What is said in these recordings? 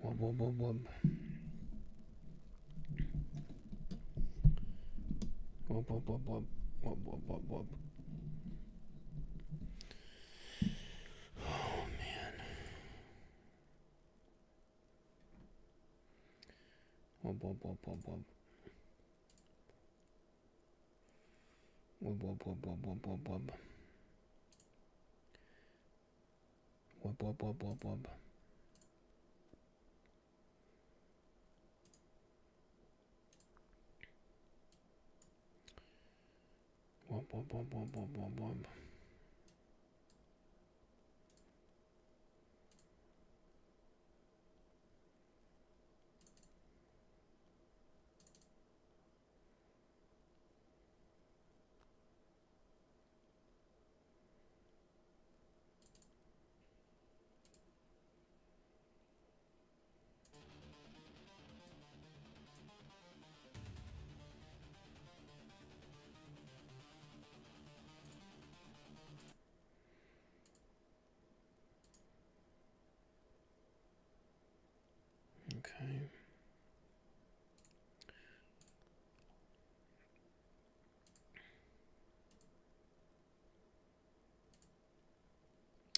Wub, wub, wub, wub. Wub, wub, wub, wub. Wub, wub, wub, wub. Oh, man. Wub, wub, wub, wub, wub. Wub, wub, wub, wub, wub, wub, wub. Wub, wub, wub, wub, wub. Wub, wub, wub, wub, wub, wub, wub. Okay.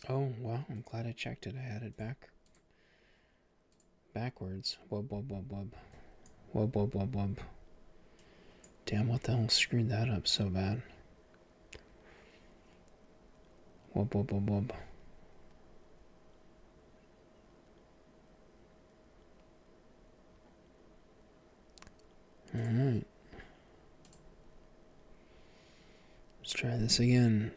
Oh, wow, I'm glad I checked it. I had it backwards. Wub, wub, wub, wub. Wub, wub, wub, wub. Damn, what the hell screwed that up so bad? Wub, wub, wub, wub. Alright. Let's try this again.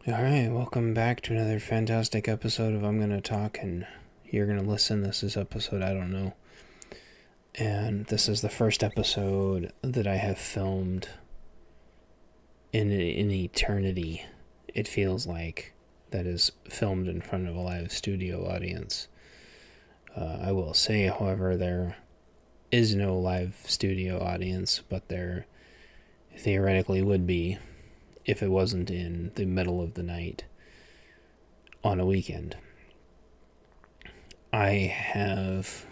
Alright, welcome back to another fantastic episode of I'm Gonna Talk and You're Gonna Listen. This is episode I don't know. And this is the first episode that I have filmed in eternity. It feels like that is filmed in front of a live studio audience. I will say, however, there is no live studio audience, but there theoretically would be if it wasn't in the middle of the night on a weekend. I have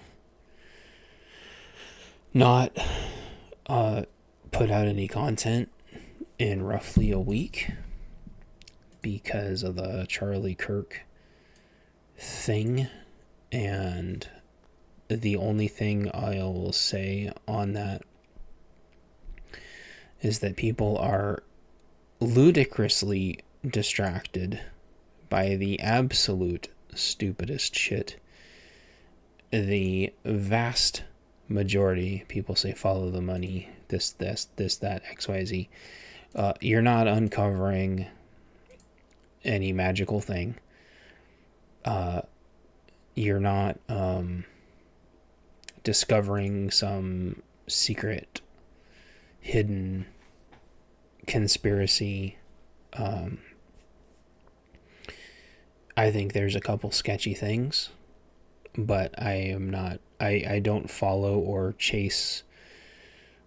not put out any content in roughly a week because of the Charlie Kirk thing, and the only thing I will say on that is that people are ludicrously distracted by the absolute stupidest shit. The vast majority, people say follow the money, this, that, XYZ. You're not uncovering any magical thing. You're not discovering some secret, hidden conspiracy. I think there's a couple sketchy things, but I don't follow or chase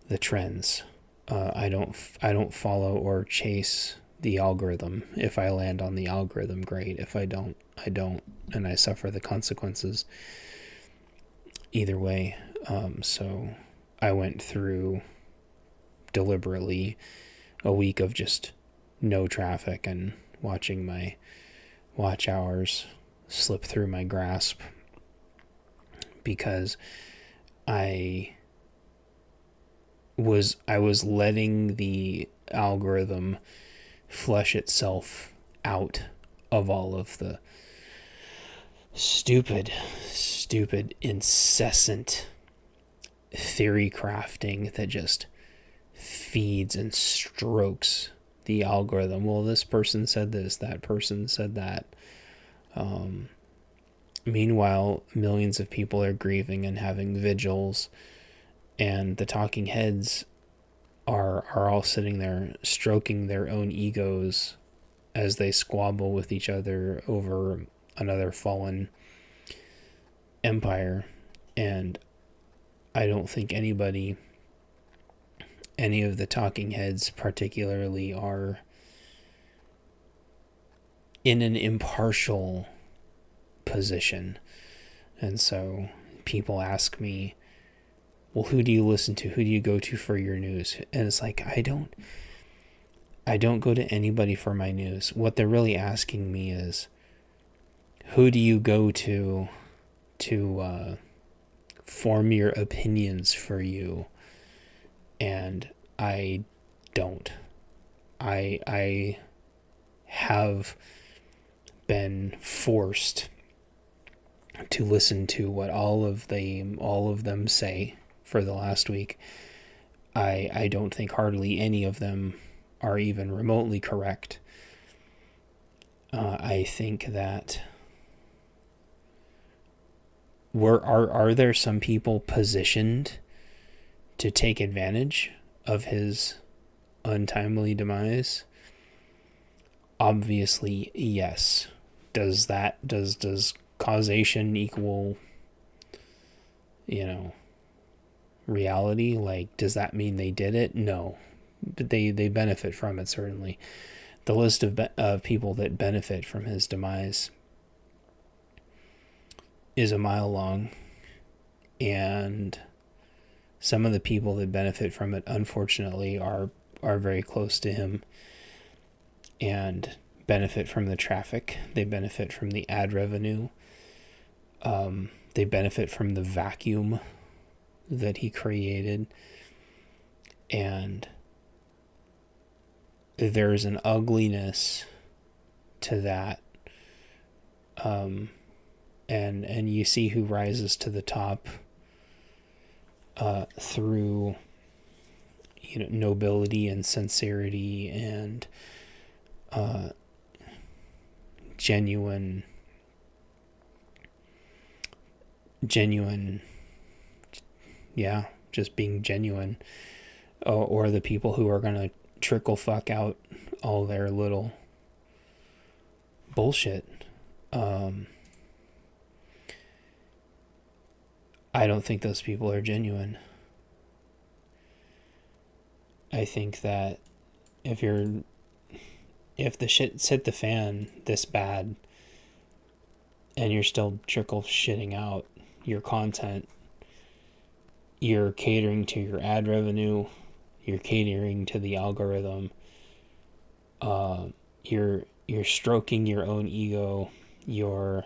the trends. I don't follow or chase the algorithm. If I land on the algorithm, great. If I don't, I don't, and I suffer the consequences either way. So I went through deliberately a week of just no traffic and watching my watch hours slip through my grasp because I was letting the algorithm flesh itself out of all of the stupid, incessant theory crafting that just feeds and strokes the algorithm. Well, this person said this, that person said that. Meanwhile, millions of people are grieving and having vigils, and the talking heads are all sitting there stroking their own egos as they squabble with each other over another fallen empire. And I don't think any of the talking heads particularly, are in an impartial position. And so people ask me, well, who do you listen to? Who do you go to for your news? And it's like, I don't go to anybody for my news. What they're really asking me is, who do you go to form your opinions for you? And I don't. I have been forced to listen to what all of them say for the last week. I don't think hardly any of them are even remotely correct. I think that are there some people positioned to take advantage of his untimely demise? Obviously, yes. Does causation equal, reality? Like, does that mean they did it? No. But they benefit from it, certainly. The list of people that benefit from his demise is a mile long, and some of the people that benefit from it, unfortunately, are very close to him and benefit from the traffic. They benefit from the ad revenue. They benefit from the vacuum that he created. And there's an ugliness to that. And you see who rises to the top through nobility and sincerity and genuine, yeah, just being genuine, or the people who are gonna trickle fuck out all their little bullshit. I don't think those people are genuine. I think that if the shit's hit the fan this bad and you're still trickle shitting out your content, you're catering to your ad revenue, you're catering to the algorithm, you're stroking your own ego, you're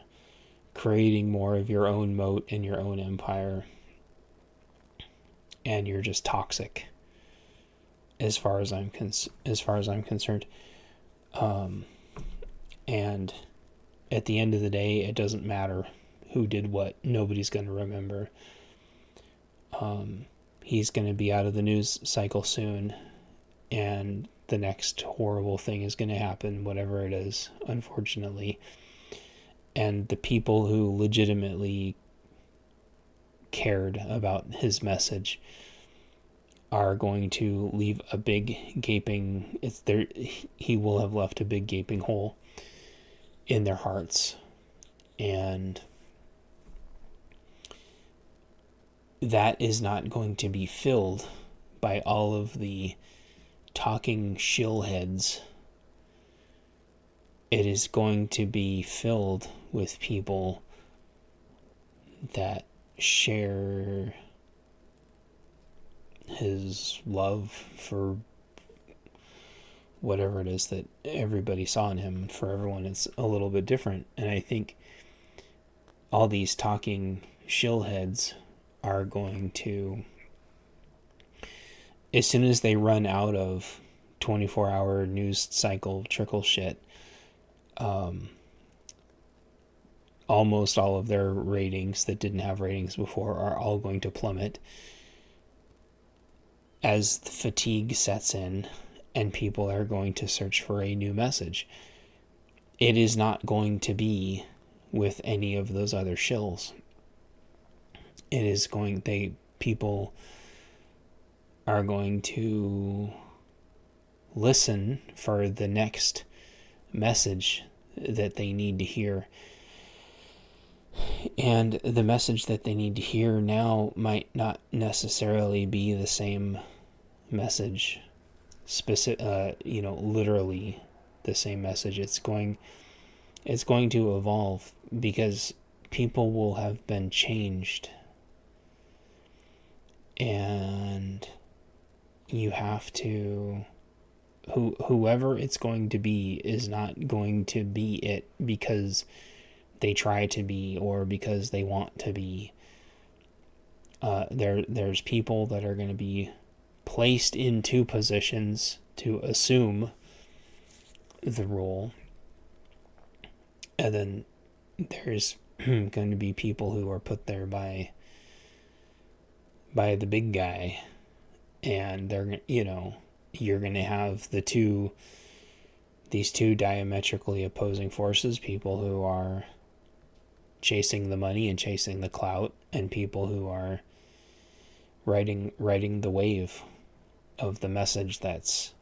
creating more of your own moat in your own empire, and you're just toxic as far as I'm concerned. And at the end of the day, it doesn't matter who did what. Nobody's going to remember. He's going to be out of the news cycle soon, and the next horrible thing is going to happen, whatever it is, unfortunately. And the people who legitimately cared about his message are going to leave a big gaping, he will have left a big gaping hole in their hearts. And that is not going to be filled by all of the talking shillheads. It is going to be filled with people that share his love for whatever it is that everybody saw in him. For everyone, it's a little bit different. And I think all these talking shillheads are going to, as soon as they run out of 24-hour news cycle trickle shit, almost all of their ratings that didn't have ratings before are all going to plummet, as the fatigue sets in and people are going to search for a new message, it is not going to be with any of those other shills. It is going, people are going to listen for the next message that they need to hear. And the message that they need to hear now might not necessarily be the same message, literally the same message. It's going to evolve because people will have been changed, and you have to, whoever it's going to be is not going to be it because they try to be or because they want to be. There's people that are going to be placed into positions to assume the role, and then there's going to be people who are put there by the big guy, and they're, you're going to have these two diametrically opposing forces, people who are chasing the money and chasing the clout, and people who are riding the wave of the message that's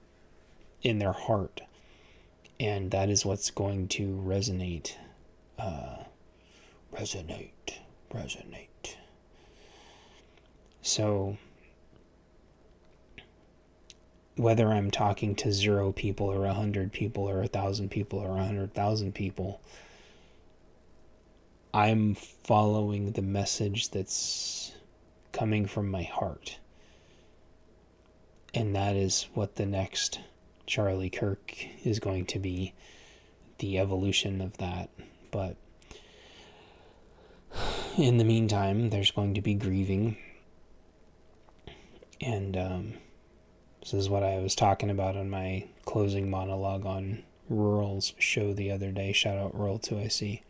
in their heart. And that is what's going to resonate. Resonate. So whether I'm talking to 0 people or 100 people or 1,000 people or 100,000 people, I'm following the message that's coming from my heart. And that is what the next Charlie Kirk is going to be, the evolution of that. But in the meantime, there's going to be grieving. And this is what I was talking about on my closing monologue on Rural's show the other day. Shout out Rural 2IC.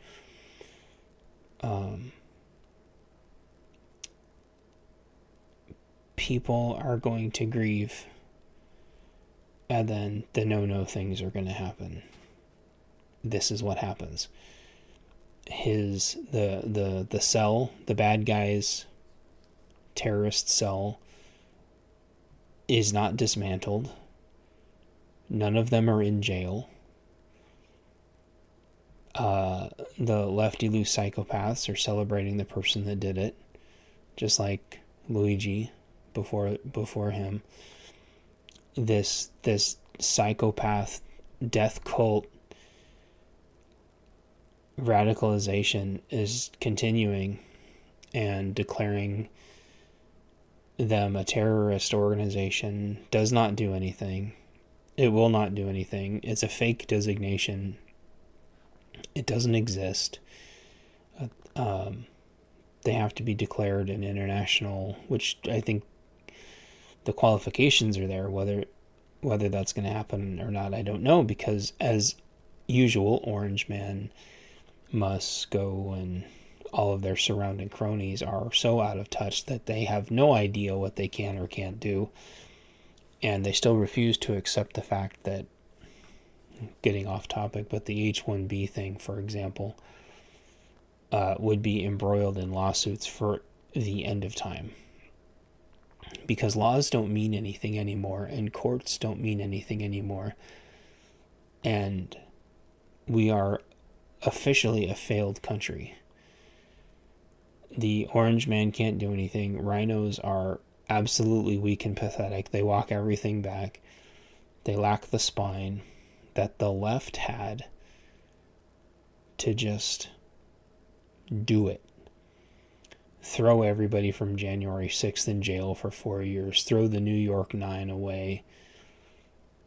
People are going to grieve, and then the no things are going to happen. This is what happens. The cell, the bad guy's terrorist cell, is not dismantled. None of them are in jail. The lefty-loose psychopaths are celebrating the person that did it, just like Luigi before him. This psychopath death cult radicalization is continuing and declaring them a terrorist organization does not do anything. It will not do anything. It's a fake designation. It doesn't exist. They have to be declared an international, which I think the qualifications are there. Whether that's going to happen or not, I don't know, because as usual, Orange Man, Musko, and all of their surrounding cronies are so out of touch that they have no idea what they can or can't do, and they still refuse to accept the fact that, getting off topic, but the H-1B thing, for example, would be embroiled in lawsuits for the end of time. Because laws don't mean anything anymore, and courts don't mean anything anymore. And we are officially a failed country. The Orange Man can't do anything. Rhinos are absolutely weak and pathetic. They walk everything back. They lack the spine that the left had to just do it. Throw everybody from January 6th in jail for 4 years. Throw the New York 9 away.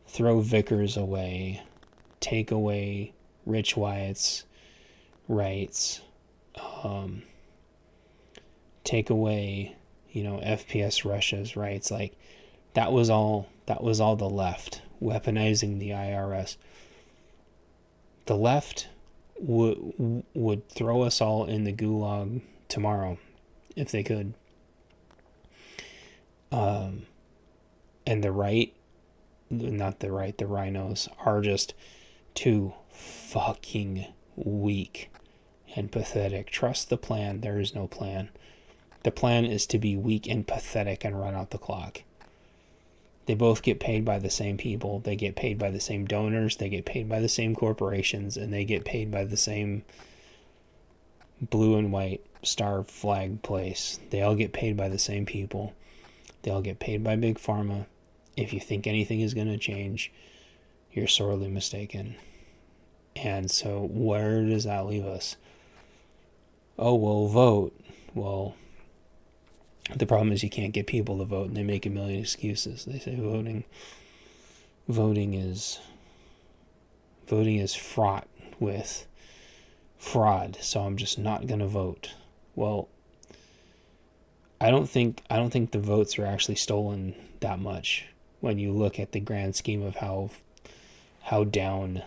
Throw Vickers away. Take away Rich Wyatt's rights. Take away, FPS Russia's rights. Like, that was all the left, weaponizing the IRS. The left would throw us all in the gulag tomorrow if they could. And the right, not the right, the rhinos are just too fucking weak and pathetic. Trust the plan. There is no plan. The plan is to be weak and pathetic and run out the clock. They both get paid by the same people. They get paid by the same donors. They get paid by the same corporations. And they get paid by the same blue and white star flag place. They all get paid by the same people. They all get paid by Big Pharma. If you think anything is going to change, you're sorely mistaken. And so where does that leave us? Oh, well, vote. Well, the problem is you can't get people to vote, and they make a million excuses. They say voting is fraught with fraud, so I'm just not going to vote. Well, I don't think the votes are actually stolen that much when you look at the grand scheme of how down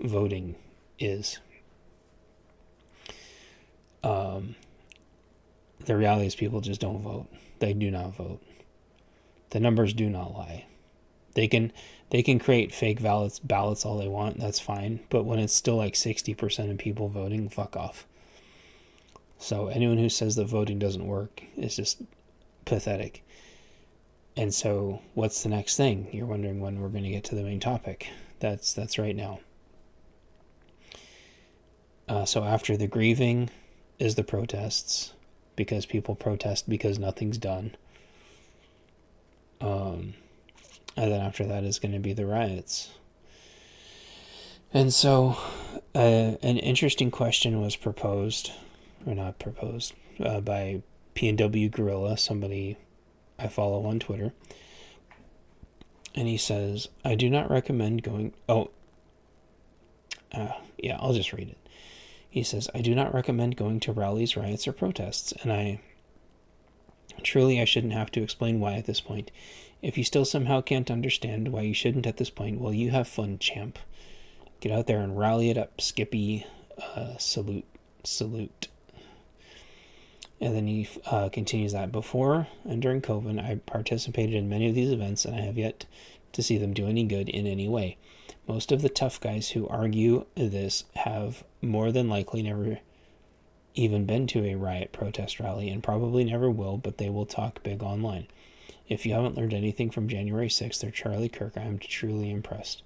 voting is. The reality is people just don't vote. They do not vote. The numbers do not lie. They can create fake ballots all they want. That's fine. But when it's still like 60% of people voting, fuck off. So anyone who says that voting doesn't work is just pathetic. And so what's the next thing? You're wondering when we're going to get to the main topic. That's right now. So after the grieving is the protests, because people protest because nothing's done. And then after that is going to be the riots. And so an interesting question was proposed, or not proposed, by P&W Gorilla, somebody I follow on Twitter. And he says, I do not recommend going... I'll just read it. He says, I do not recommend going to rallies, riots, or protests, and I shouldn't have to explain why at this point. If you still somehow can't understand why you shouldn't at this point, well, you have fun, champ. Get out there and rally it up, Skippy. Salute. And then he continues that before and during COVID, I participated in many of these events, and I have yet to see them do any good in any way. Most of the tough guys who argue this have more than likely never even been to a riot, protest, rally, and probably never will, but they will talk big online. If you haven't learned anything from January 6th or Charlie Kirk, I am truly impressed.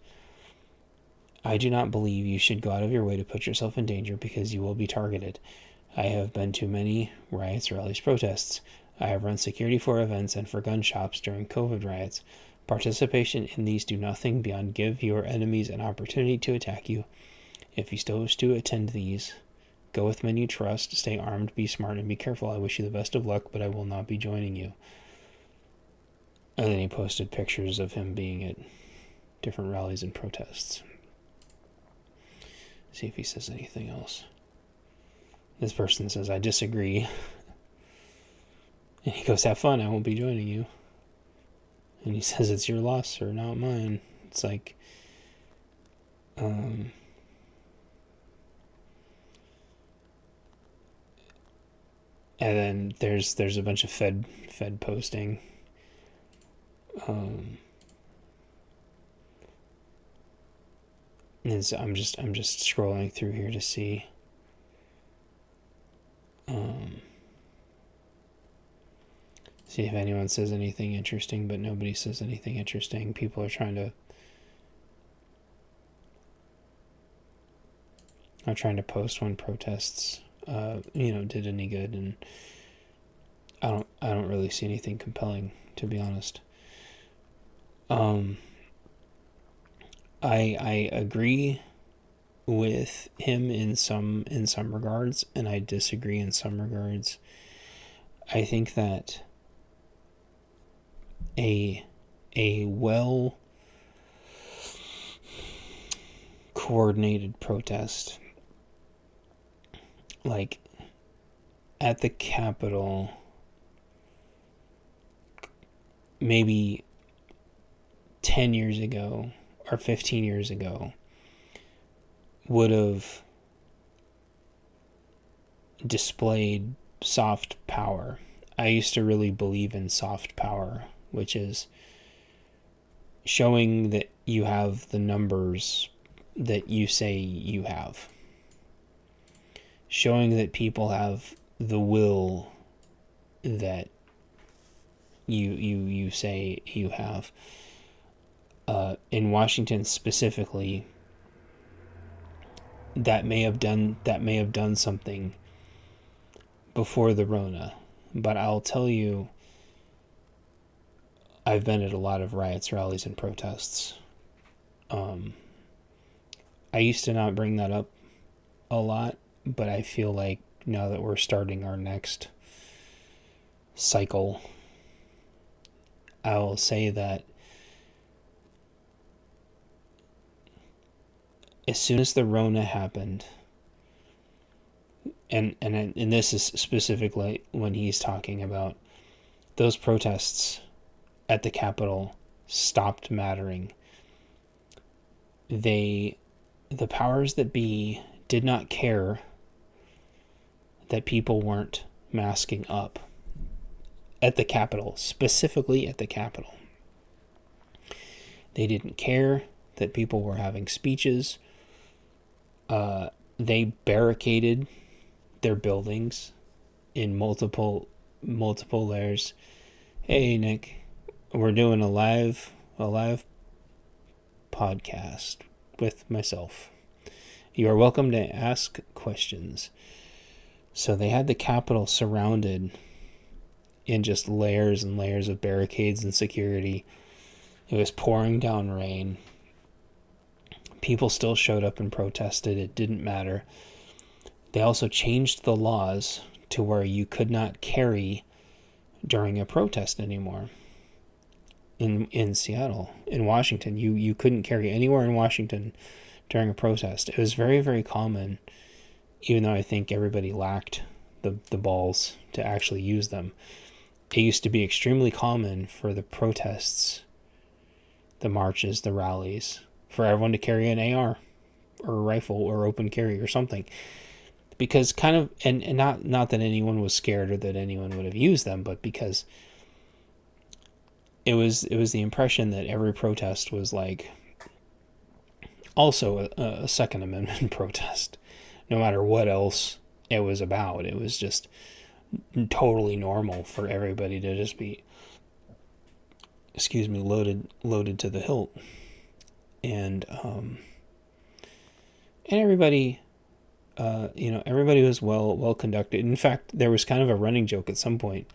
I do not believe you should go out of your way to put yourself in danger because you will be targeted. I have been to many riots, rallies, protests. I have run security for events and for gun shops during COVID riots. Participation in these do nothing beyond give your enemies an opportunity to attack you. If you still wish to attend these, go with men you trust, stay armed, be smart, and be careful. I wish you the best of luck, but I will not be joining you. And then he posted pictures of him being at different rallies and protests. See if he says anything else. This person says, I disagree. And he goes, have fun, I won't be joining you. And he says, it's your loss, sir, not mine. It's like, and then there's a bunch of Fed posting. And so I'm just scrolling through here to see. See if anyone says anything interesting, but nobody says anything interesting. People are trying to post when protests did any good, and I don't really see anything compelling, to be honest. I agree with him in some regards, and I disagree in some regards. I think that a well coordinated protest, like at the Capitol, maybe 10 years ago or 15 years ago, would have displayed soft power. I used to really believe in soft power, which is showing that you have the numbers that you say you have, showing that people have the will that you say you have. In Washington specifically, that may have done something before the Rona, but I'll tell you, I've been at a lot of riots, rallies, and protests. I used to not bring that up a lot, but I feel like now that we're starting our next cycle, I will say that as soon as the Rona happened, and this is specifically when he's talking about those protests at the Capitol stopped mattering. The powers that be did not care that people weren't masking up at the Capitol, specifically at the Capitol. They didn't care that people were having speeches. They barricaded their buildings in multiple layers. Hey, Nick, we're doing a live podcast with myself. You are welcome to ask questions. So they had the Capitol surrounded in just layers and layers of barricades and security. It was pouring down rain. People still showed up and protested. It didn't matter. They also changed the laws to where you could not carry during a protest anymore. In Seattle, in Washington, you couldn't carry anywhere in Washington during a protest. It was very, very common, even though I think everybody lacked the balls to actually use them. It used to be extremely common for the protests, the marches, the rallies, for everyone to carry an AR or a rifle or open carry or something. Because kind of, and not that anyone was scared or that anyone would have used them, but because it was the impression that every protest was like also a Second Amendment protest, no matter what else it was about. It was just totally normal for everybody to just be, loaded to the hilt, and everybody, everybody was well conducted. In fact, there was kind of a running joke at some point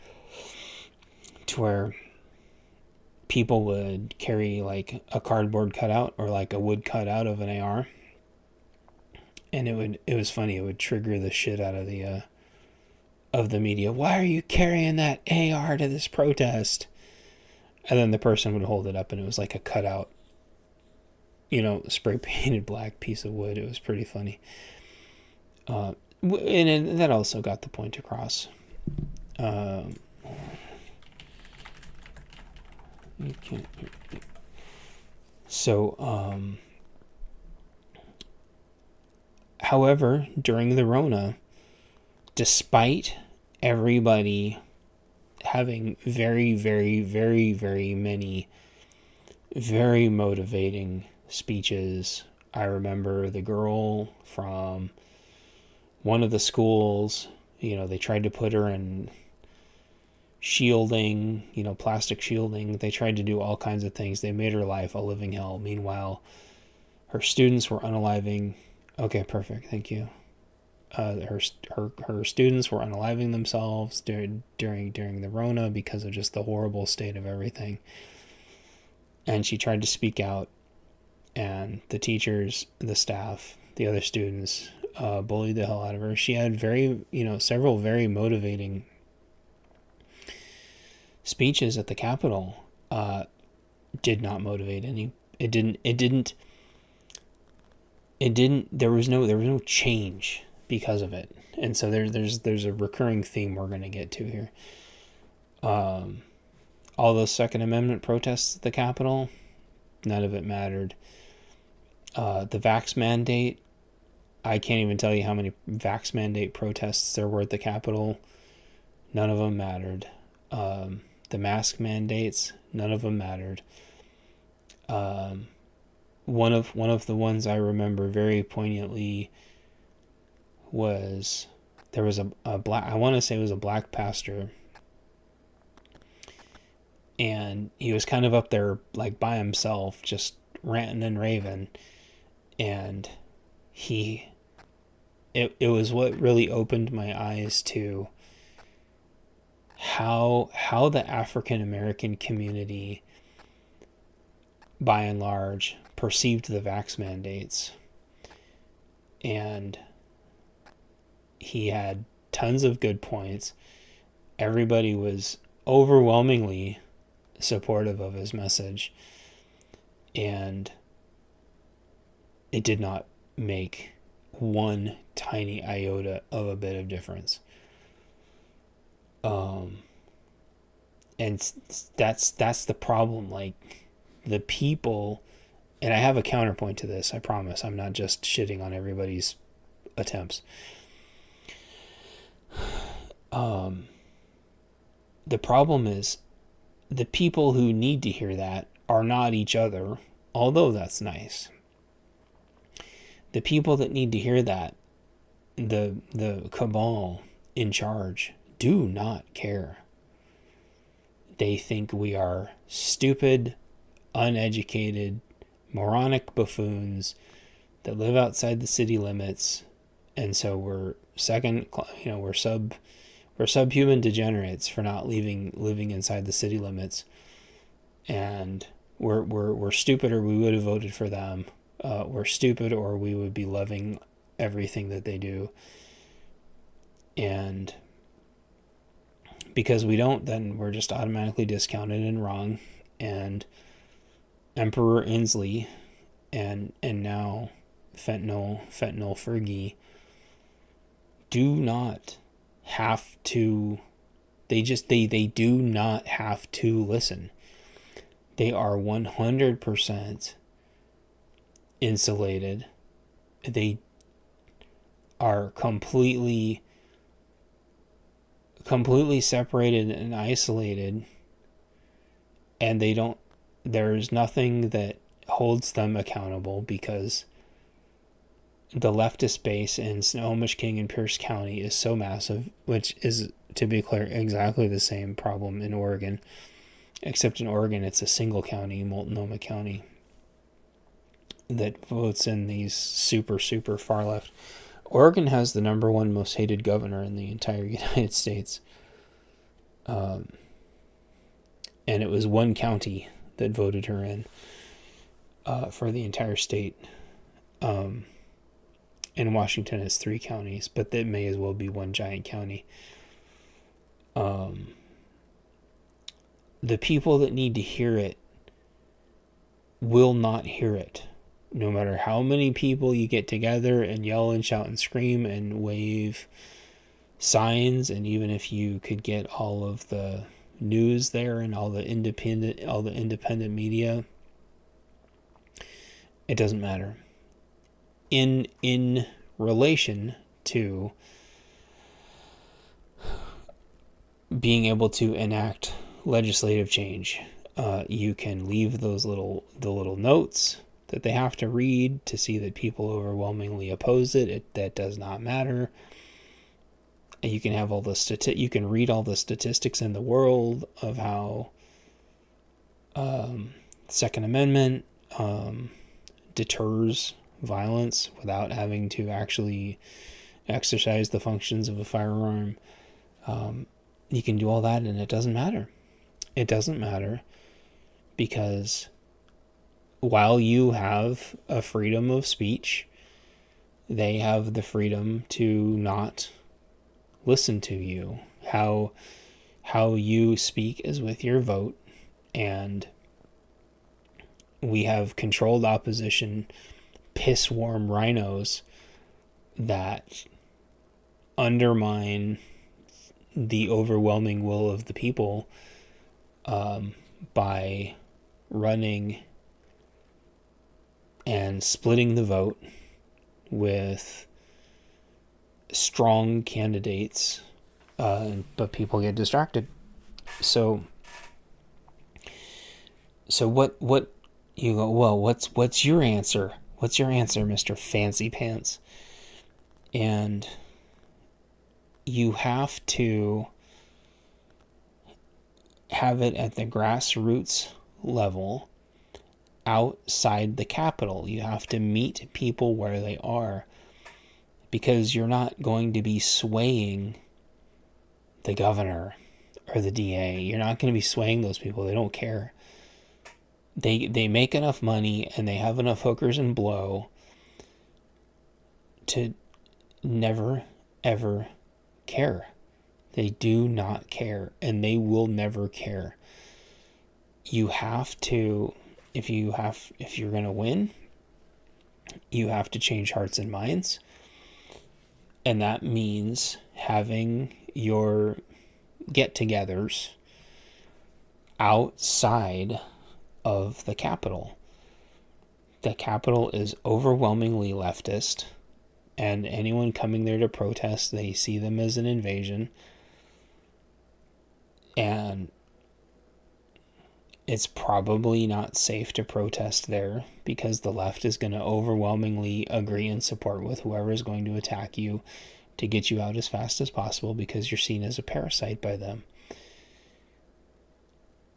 to where people would carry like a cardboard cutout or like a wood cutout of an AR, and it was funny. It would trigger the shit out of the media. Why are you carrying that AR to this protest? And then the person would hold it up, and it was like a cutout, spray painted black piece of wood. It was pretty funny. And that also got the point across. You can't. So, however, during the Rona, despite everybody having very, very, very, very many very motivating speeches, I remember the girl from one of the schools, they tried to put her in shielding, plastic shielding. They tried to do all kinds of things. They made her life a living hell. Meanwhile, her students were unaliving. Okay, perfect. Thank you. Her students were unaliving themselves during the Rona because of just the horrible state of everything. And she tried to speak out, and the teachers, the staff, the other students bullied the hell out of her. She had several very motivating speeches at the Capitol. Did not motivate any. It didn't. There was no change because of it. And so there's a recurring theme we're going to get to here. All those Second Amendment protests at the Capitol, none of it mattered. The vax mandate, I can't even tell you how many vax mandate protests there were at the Capitol. None of them mattered. The mask mandates, none of them mattered. Um, one of the ones I remember very poignantly was there was a black, I want to say it was a black pastor, and he was kind of up there like by himself, just ranting and raving, and he it was what really opened my eyes to how the African American community by and large perceived the vax mandates. And he had tons of good points. Everybody was overwhelmingly supportive of his message, and it did not make one tiny iota of a bit of difference. And that's the problem. Like, the people, and I have a counterpoint to this. I promise. I'm not just shitting on everybody's attempts. The problem is the people who need to hear that are not each other, although that's nice. The people that need to hear that, the cabal in charge, do not care. They think we are stupid, uneducated, moronic buffoons that live outside the city limits, and so we're we're subhuman degenerates for not living inside the city limits, and we're stupid, or we would have voted for them. We're stupid, or we would be loving everything that they do. And because we don't, then we're just automatically discounted and wrong. And Emperor Inslee and now Fentanyl Fergie do not have to, they do not have to listen. They are 100% insulated. They are completely separated and isolated, and there's nothing that holds them accountable, because the leftist base in Snohomish King and Pierce County is so massive, which is, to be clear, exactly the same problem in Oregon, except in Oregon it's a single county, Multnomah County, that votes in these super far left. Oregon has the number one most hated governor in the entire United States. And it was one county that voted her in for the entire state. And Washington has 3 counties, but that may as well be one giant county. The people that need to hear it will not hear it. No matter how many people you get together and yell and shout and scream and wave signs, and even if you could get all of the news there and all the independent media, it doesn't matter. In relation to being able to enact legislative change, you can leave the little notes that they have to read to see that people overwhelmingly oppose it. That does not matter. You can have you can read all the statistics in the world of how Second Amendment deters violence without having to actually exercise the functions of a firearm. You can do all that, and it doesn't matter. It doesn't matter, because while you have a freedom of speech, they have the freedom to not listen to you. How you speak is with your vote, and we have controlled opposition, piss warm rhinos that undermine the overwhelming will of the people by running and splitting the vote with strong candidates, but people get distracted. So what You go, well, what's your answer? What's your answer, Mr. Fancy Pants? And you have to have it at the grassroots level outside the capital. You have to meet people where they are, because you're not going to be swaying the governor or the DA. You're not going to be swaying those people. They don't care. They make enough money and they have enough hookers and blow to never ever care. They do not care, and they will never care. You have to, if you're going to win, you have to change hearts and minds. And that means having your get-togethers outside of the capital. The capital is overwhelmingly leftist, and anyone coming there to protest, they see them as an invasion. And it's probably not safe to protest there, because the left is going to overwhelmingly agree and support with whoever is going to attack you to get you out as fast as possible, because you're seen as a parasite by them.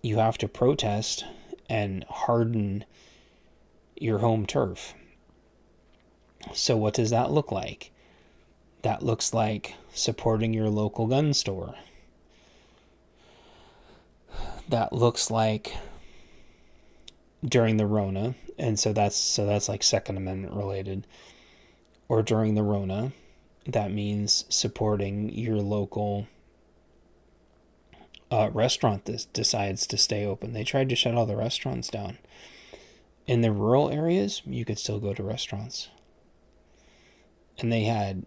You have to protest and harden your home turf. So what does that look like? That looks like supporting your local gun store. That looks like during the Rona, and so that's like Second Amendment related. Or during the Rona, that means supporting your local restaurant that decides to stay open. They tried to shut all the restaurants down. In the rural areas, you could still go to restaurants. And they had,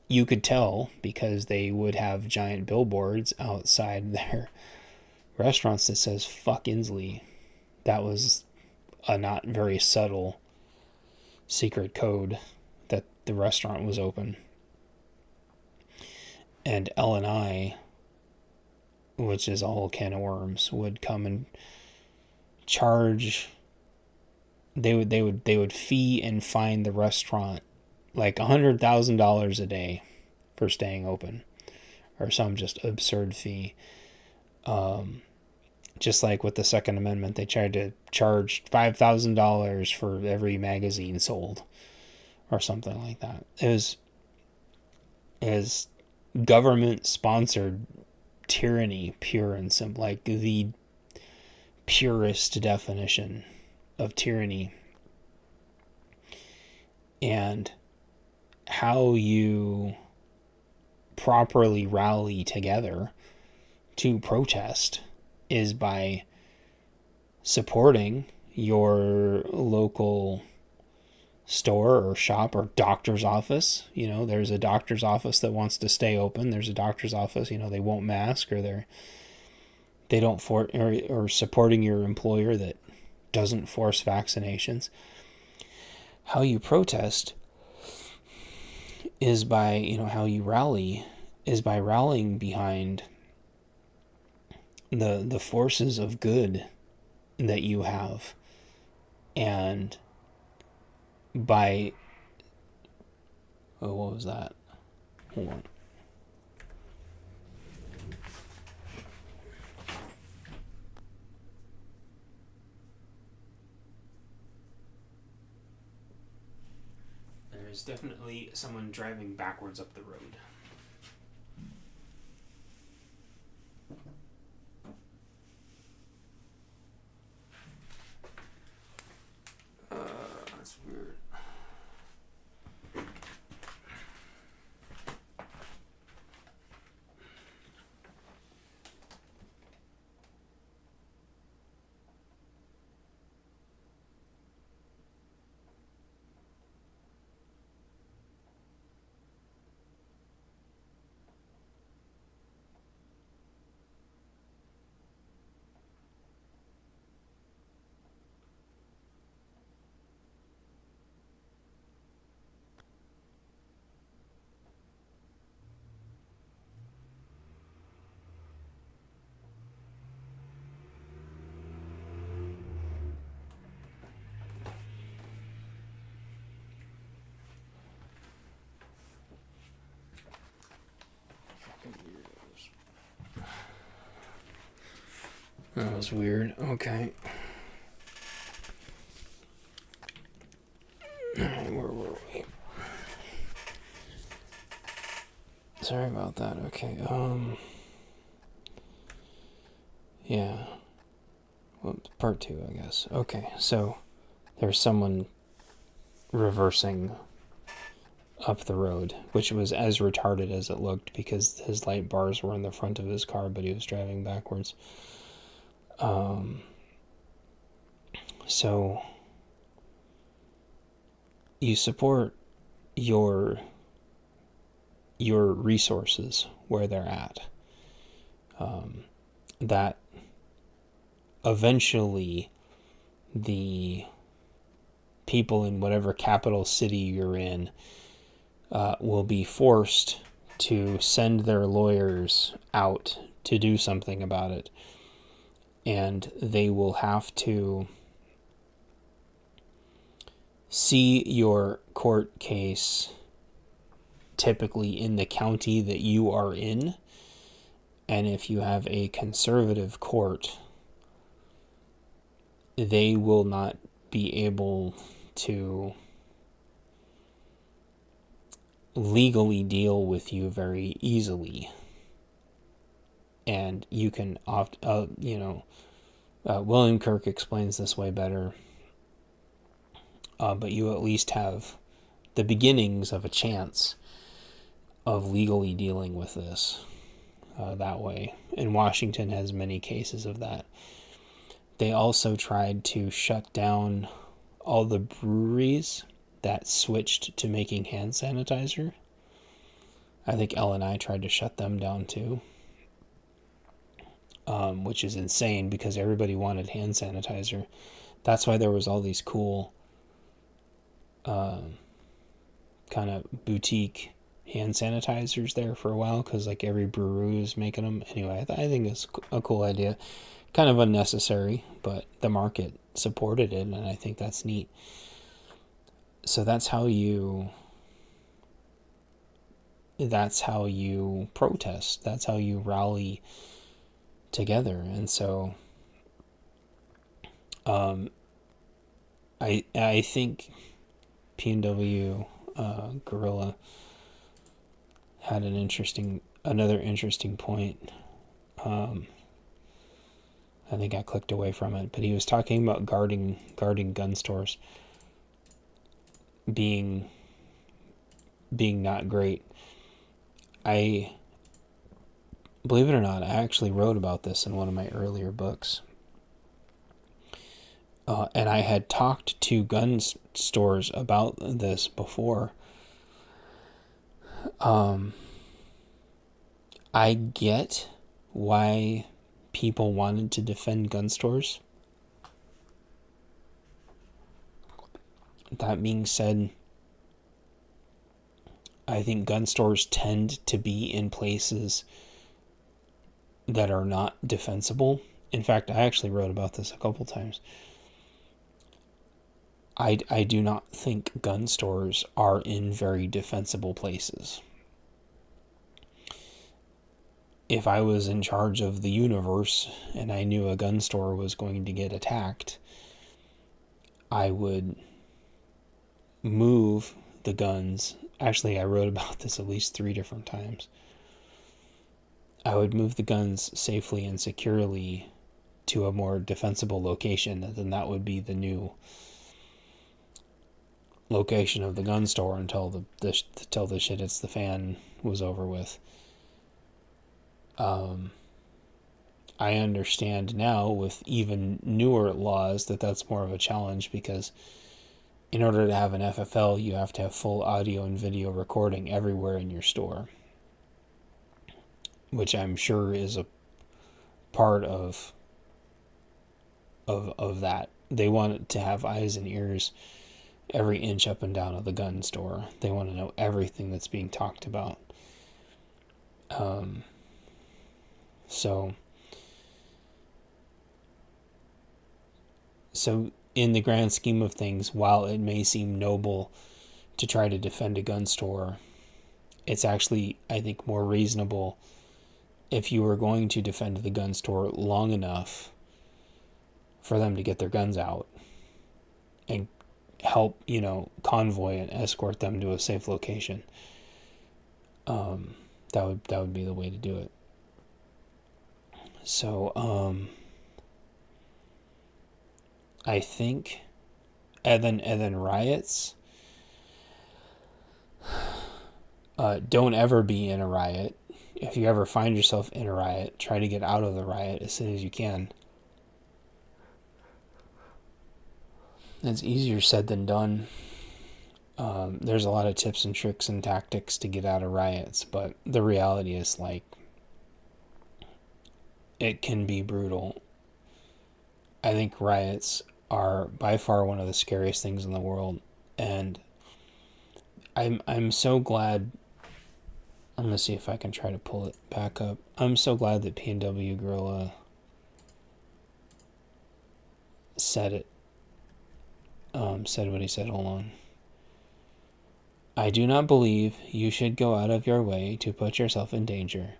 you could tell, because they would have giant billboards outside their restaurants that says "fuck Inslee." That was a not very subtle secret code that the restaurant was open. And L&I, which is a whole can of worms, would come and charge. They would fee and fine the restaurant like $100,000 a day for staying open, or some just absurd fee. Just like with the Second Amendment, they tried to charge $5,000 for every magazine sold, or something like that. It was government-sponsored tyranny, pure and simple, like the purest definition of tyranny. And how you properly rally together to protest is by supporting your local store or shop or doctor's office. You know, there's a doctor's office that wants to stay open. There's a doctor's office, you know, they won't mask, or they don't or supporting your employer that doesn't force vaccinations. How you protest is by, you know, how you rally is by rallying behind the forces of good that you have, and by what was that? Hold on. There's definitely someone driving backwards up the road. That's weird. That was weird. Okay. Alright, where were we? Sorry about that. Okay, yeah. Well, part 2, I guess. Okay, so there's someone reversing up the road, which was as retarded as it looked because his light bars were in the front of his car, but he was driving backwards. So you support your resources where they're at. That eventually the people in whatever capital city you're in will be forced to send their lawyers out to do something about it. And they will have to see your court case typically in the county that you are in. And if you have a conservative court, they will not be able to legally deal with you very easily. And you can William Kirk explains this way better, but you at least have the beginnings of a chance of legally dealing with this that way. And Washington has many cases of that. They also tried to shut down all the breweries that switched to making hand sanitizer. I think L&I tried to shut them down too, which is insane because everybody wanted hand sanitizer. That's why there was all these cool kind of boutique hand sanitizers there for a while, because like every brewery was making them. Anyway, I think it's a cool idea. Kind of unnecessary, but the market supported it, and I think that's neat. So that's how you protest. That's how you rally together. And so I think P&W Gorilla had another interesting point. I think I clicked away from it, but he was talking about guarding gun stores being not great. I believe it or not, I actually wrote about this in one of my earlier books. And I had talked to gun stores about this before. I get why people wanted to defend gun stores. That being said, I think gun stores tend to be in places that are not defensible. In fact, I actually wrote about this a couple times. I do not think gun stores are in very defensible places. If I was in charge of the universe and I knew a gun store was going to get attacked, I would move the guns. Actually, I wrote about this at least 3 different times. I would move the guns safely and securely to a more defensible location, and then that would be the new location of the gun store until the shit hits the fan was over with. I understand now with even newer laws that that's more of a challenge, because in order to have an FFL, you have to have full audio and video recording everywhere in your store, which I'm sure is a part of that. They want to have eyes and ears every inch up and down of the gun store. They want to know everything that's being talked about. So in the grand scheme of things, while it may seem noble to try to defend a gun store, it's actually, I think, more reasonable if you were going to defend the gun store long enough for them to get their guns out and help, convoy and escort them to a safe location. That would be the way to do it. So I think, and then riots. Don't ever be in a riot. If you ever find yourself in a riot, try to get out of the riot as soon as you can. It's easier said than done. There's a lot of tips and tricks and tactics to get out of riots, but the reality is, like, it can be brutal. I think riots are by far one of the scariest things in the world, and I'm so glad. I'm gonna see if I can try to pull it back up. I'm so glad that P&W Gorilla said it. Said what he said. Hold on. I do not believe you should go out of your way to put yourself in danger,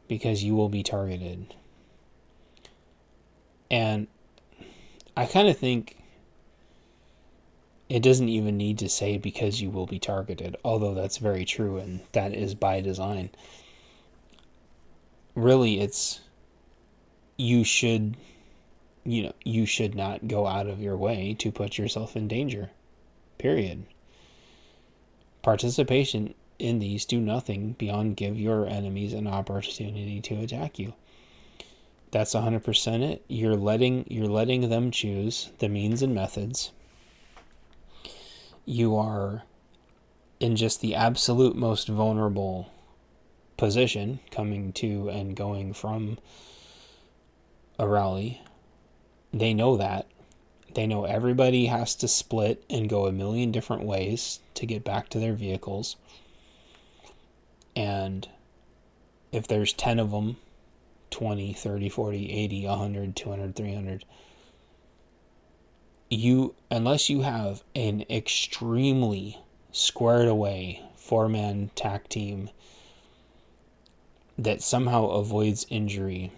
because you will be targeted. And I kind of think it doesn't even need to say because you will be targeted, although that's very true and that is by design. Really, it's you should not go out of your way to put yourself in danger. Period. Participation in these do nothing beyond give your enemies an opportunity to attack you. That's 100% it. You're letting them choose the means and methods. You are in just the absolute most vulnerable position, coming to and going from a rally. They know that. They know everybody has to split and go a million different ways to get back to their vehicles. And if there's 10 of them, 20, 30, 40, 80, 100, 200, 300, unless you have an extremely squared away 4-man tack team that somehow avoids injury,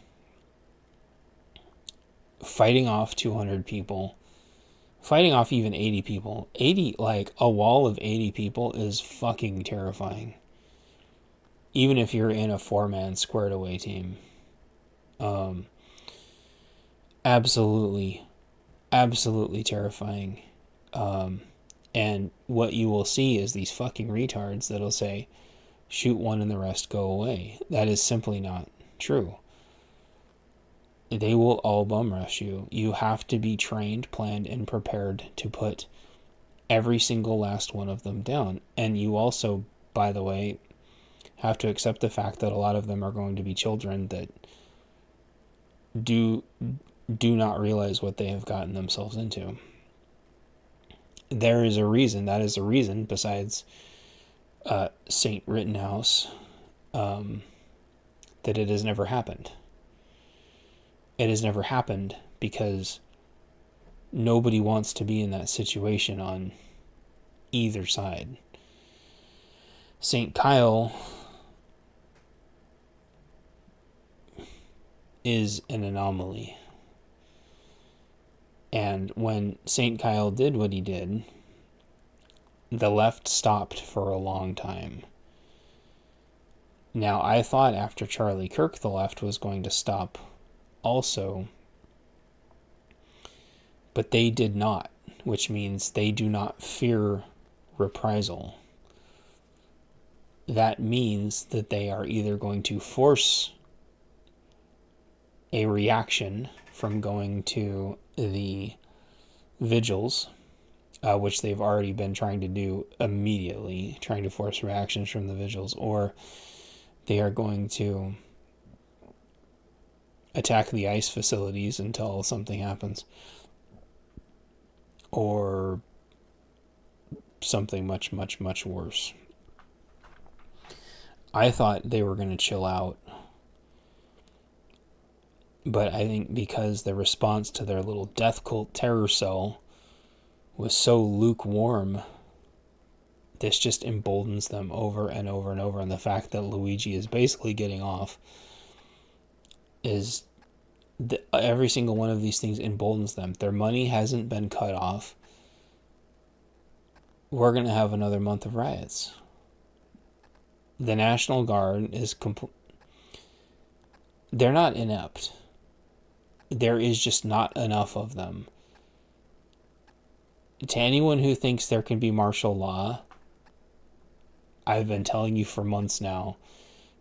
fighting off 200 people, fighting off even 80 people. Like a wall of 80 people is fucking terrifying. Even if you're in a 4-man squared away team. Absolutely terrifying. And what you will see is these fucking retards that'll say, shoot one and the rest go away. That is simply not true. They will all bum rush you. You have to be trained, planned, and prepared to put every single last one of them down. And you also, by the way, have to accept the fact that a lot of them are going to be children that do not realize what they have gotten themselves into. There is a reason. That is a reason, besides Saint Rittenhouse, that it has never happened. It has never happened because nobody wants to be in that situation on either side. St. Kyle is an anomaly. And when St. Kyle did what he did, the left stopped for a long time. Now, I thought after Charlie Kirk, the left was going to stop also, but they did not, which means they do not fear reprisal. That means that they are either going to force a reaction from going to the vigils, which they've already been trying to do immediately, trying to force reactions from the vigils, or they are going to attack the ICE facilities until something happens, or something much, much, much worse. I thought they were going to chill out, but I think because the response to their little death cult terror cell was so lukewarm, this just emboldens them over and over and over. And the fact that Luigi is basically getting off is every single one of these things emboldens them. Their money hasn't been cut off. We're going to have another month of riots. The National Guard is they're not inept. There is just not enough of them. To anyone who thinks there can be martial law, I've been telling you for months now,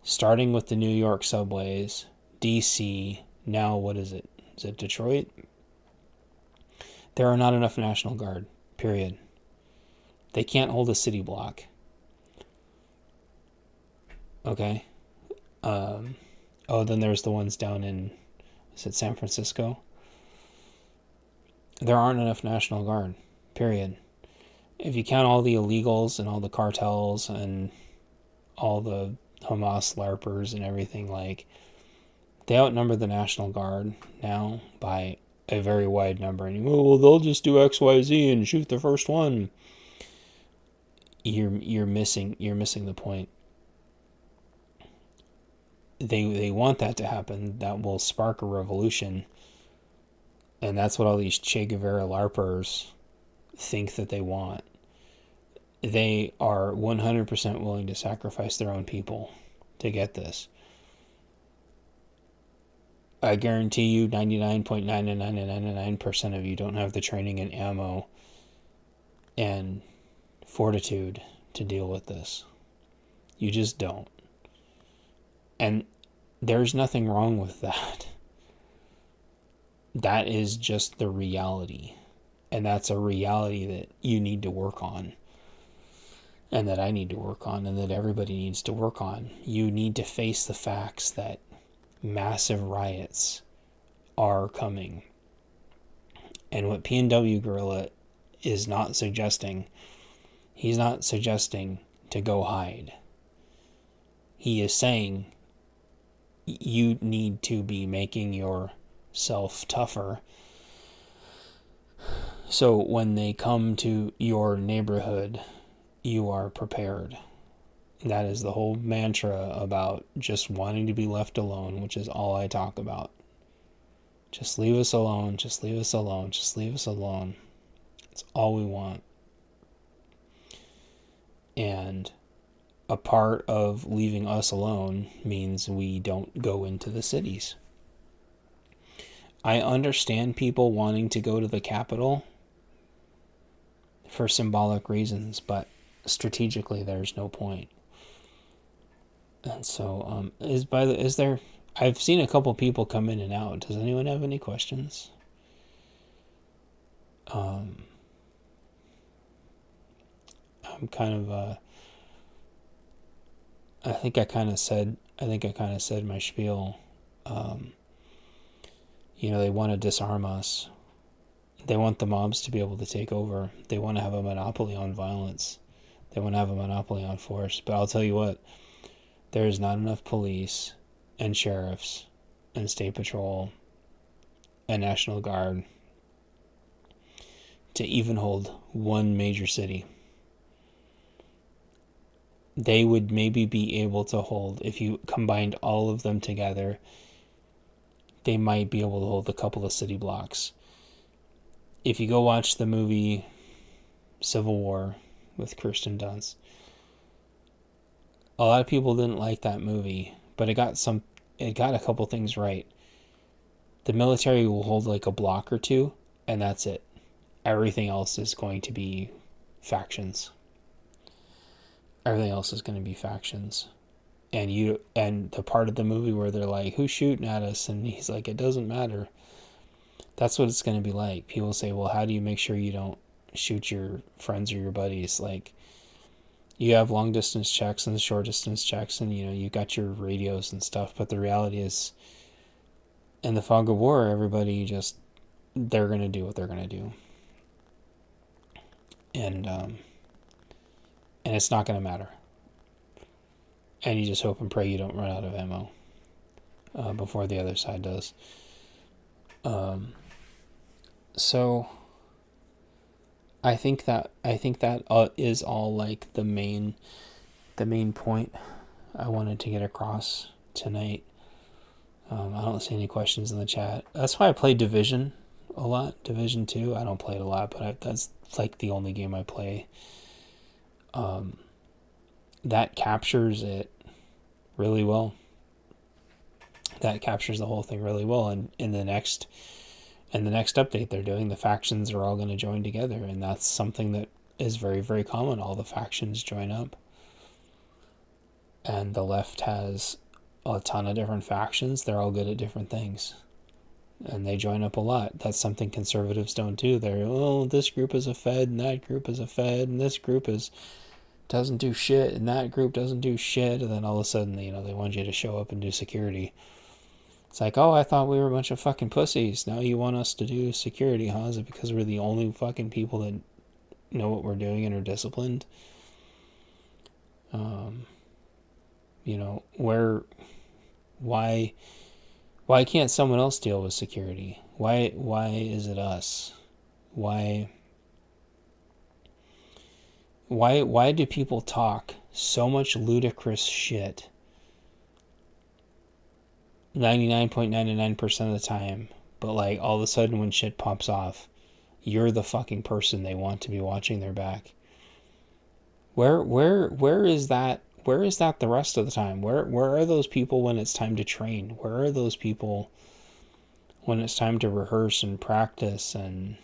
starting with the New York subways, DC, now what is it? Is it Detroit? There are not enough National Guard, period. They can't hold a city block. Okay? Then there's the ones down in, is it San Francisco? There aren't enough National Guard, period. If you count all the illegals and all the cartels and all the Hamas LARPers and everything, like, they outnumber the National Guard now by a very wide number. And well, they'll just do XYZ and shoot the first one. You're missing the point. They want that to happen. That will spark a revolution. And that's what all these Che Guevara LARPers think that they want. They are 100% willing to sacrifice their own people to get this. I guarantee you 99.99999% of you don't have the training and ammo and fortitude to deal with this. You just don't. And there's nothing wrong with that. That is just the reality. And that's a reality that you need to work on. And that I need to work on. And that everybody needs to work on. You need to face the facts that massive riots are coming. And what PNW Gorilla is not suggesting, he's not suggesting to go hide. He is saying you need to be making yourself tougher. So when they come to your neighborhood, you are prepared. That is the whole mantra about just wanting to be left alone, which is all I talk about. Just leave us alone, just leave us alone, just leave us alone. It's all we want. And a part of leaving us alone means we don't go into the cities. I understand people wanting to go to the Capitol for symbolic reasons, but strategically there's no point. And so, is there? I've seen a couple people come in and out. Does anyone have any questions? I'm kind of. I think I kind of said my spiel. They want to disarm us. They want the mobs to be able to take over. They want to have a monopoly on violence. They want to have a monopoly on force. But I'll tell you what. There is not enough police and sheriffs and state patrol and National Guard to even hold one major city. They would maybe be able to hold, if you combined all of them together, they might be able to hold a couple of city blocks. If you go watch the movie Civil War with Kirsten Dunst, a lot of people didn't like that movie, but it got a couple things right. The military will hold like a block or two, and that's it. Everything else is going to be factions. And the part of the movie where they're like, who's shooting at us? And he's like, it doesn't matter. That's what it's going to be like. People say, well, how do you make sure you don't shoot your friends or your buddies? Like, you have long distance checks and short distance checks, and you got your radios and stuff, but the reality is, in the fog of war, everybody they're going to do what they're going to do. And it's not going to matter. And you just hope and pray you don't run out of ammo before the other side does. So I think that is all like the main point I wanted to get across tonight. I don't see any questions in the chat. That's why I play Division a lot. Division 2. I don't play it a lot, but that's like the only game I play. That captures it really well. That captures the whole thing really well. And in the next update they're doing, the factions are all going to join together, and that's something that is very, very common. All the factions join up, and the left has a ton of different factions. They're all good at different things, and they join up a lot. That's something conservatives don't do. They're, oh, this group is a Fed, and that group is a Fed, and this group doesn't do shit, and that group doesn't do shit, and then all of a sudden, they want you to show up and do security. It's like, oh, I thought we were a bunch of fucking pussies. Now you want us to do security, huh? Is it because we're the only fucking people that know what we're doing and are disciplined? Why can't someone else deal with security? Why is it us? Why do people talk so much ludicrous shit 99.99% of the time, but like all of a sudden when shit pops off, you're the fucking person they want to be watching their back? Where is that? Where is that the rest of the time? Where are those people when it's time to train? Where are those people when it's time to rehearse and practice and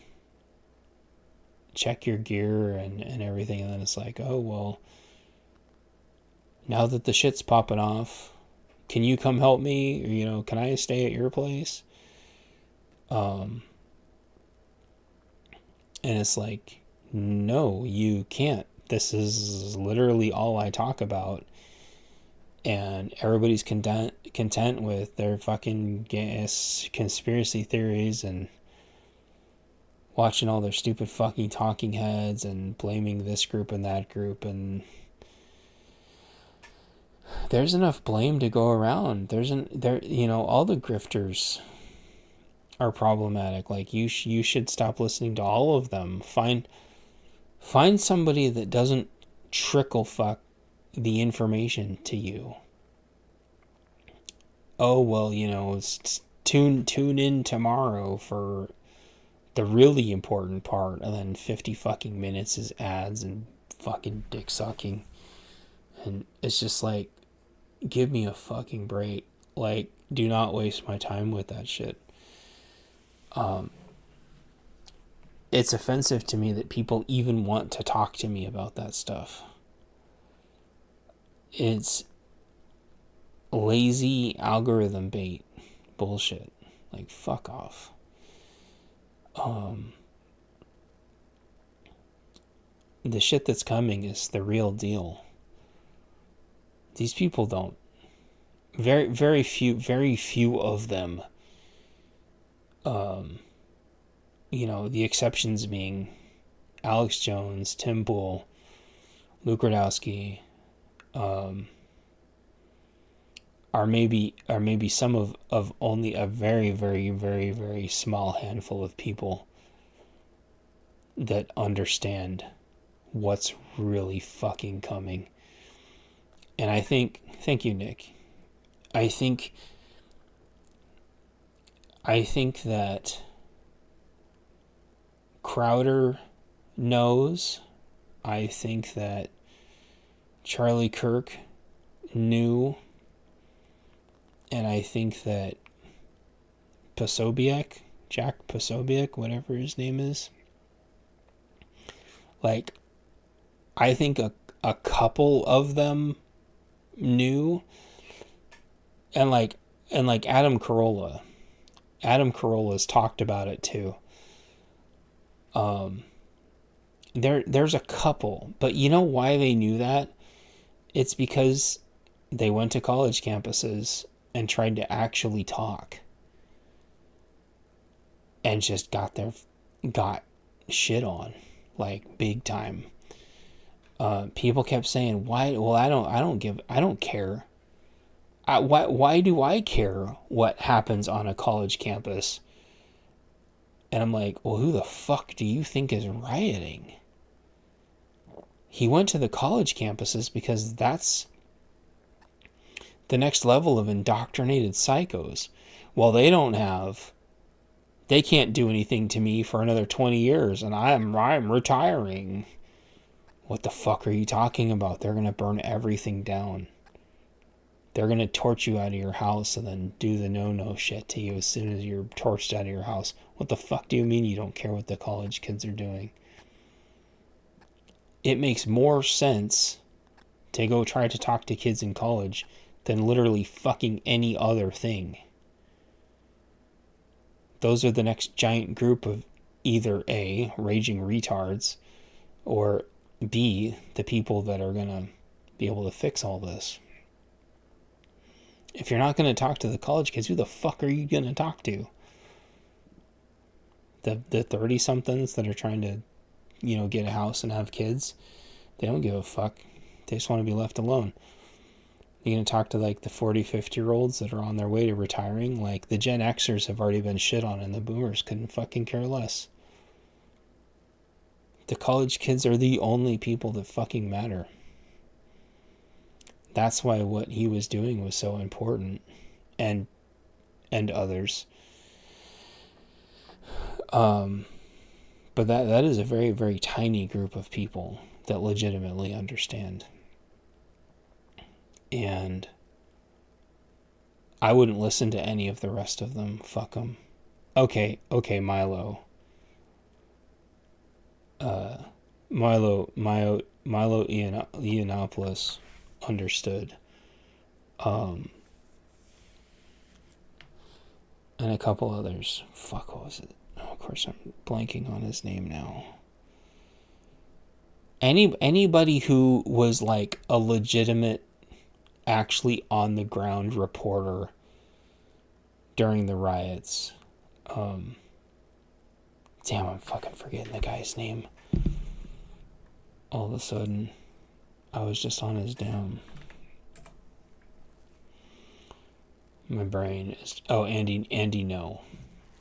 check your gear and everything? And then it's like, oh, well, now that the shit's popping off, can you come help me? Or, can I stay at your place? And it's like, no, you can't. This is literally all I talk about. And everybody's content with their fucking conspiracy theories and watching all their stupid fucking talking heads and blaming this group and that group. And there's enough blame to go around. All the grifters are problematic. Like, you should stop listening to all of them. Find somebody that doesn't trickle fuck the information to you. Oh, well, tune in tomorrow for the really important part, and then 50 fucking minutes is ads and fucking dick sucking. And it's just like, give me a fucking break. Like, do not waste my time with that shit. It's offensive to me that people even want to talk to me about that stuff. It's lazy algorithm bait bullshit. Like, fuck off. The shit that's coming is the real deal. These people don't. Very few of them. The exceptions being Alex Jones, Tim Pool, Luke Radowski, are maybe some of only a very, very, very, very small handful of people that understand what's really fucking coming. And I think, thank you, Nick. I think that Crowder knows. I think that Charlie Kirk knew. And I think that Jack Posobiec, whatever his name is, like, I think a couple of them knew. And like Adam Carolla's talked about it too. There's a couple, but you know why they knew that? It's because they went to college campuses and tried to actually talk and just got shit on, like, big time. People kept saying, why? Well, I don't care. Why do I care what happens on a college campus? And I'm like, well, who the fuck do you think is rioting? He went to the college campuses because that's the next level of indoctrinated psychos. Well, they can't do anything to me for another 20 years and I'm retiring. What the fuck are you talking about? They're going to burn everything down. They're going to torch you out of your house and then do the no-no shit to you as soon as you're torched out of your house. What the fuck do you mean you don't care what the college kids are doing? It makes more sense to go try to talk to kids in college than literally fucking any other thing. Those are the next giant group of either A, raging retards, or B, the people that are going to be able to fix all this. If you're not going to talk to the college kids, who the fuck are you going to talk to? The 30-somethings that are trying to, get a house and have kids? They don't give a fuck. They just want to be left alone. You're going to talk to like the 40, 50-year-olds that are on their way to retiring? Like the Gen Xers have already been shit on and the boomers couldn't fucking care less. The college kids are the only people that fucking matter. That's why what he was doing was so important, and others. But that is a very, very tiny group of people that legitimately understand. And I wouldn't listen to any of the rest of them. Fuck them. Okay, Milo. Milo Yiannopoulos understood. And a couple others. Fuck, what was it? Oh, of course, I'm blanking on his name now. Anybody who was like a legitimate, actually on the ground reporter during the riots. Damn, I'm fucking forgetting the guy's name. All of a sudden, I was just on his down. My brain is... Oh, Andy No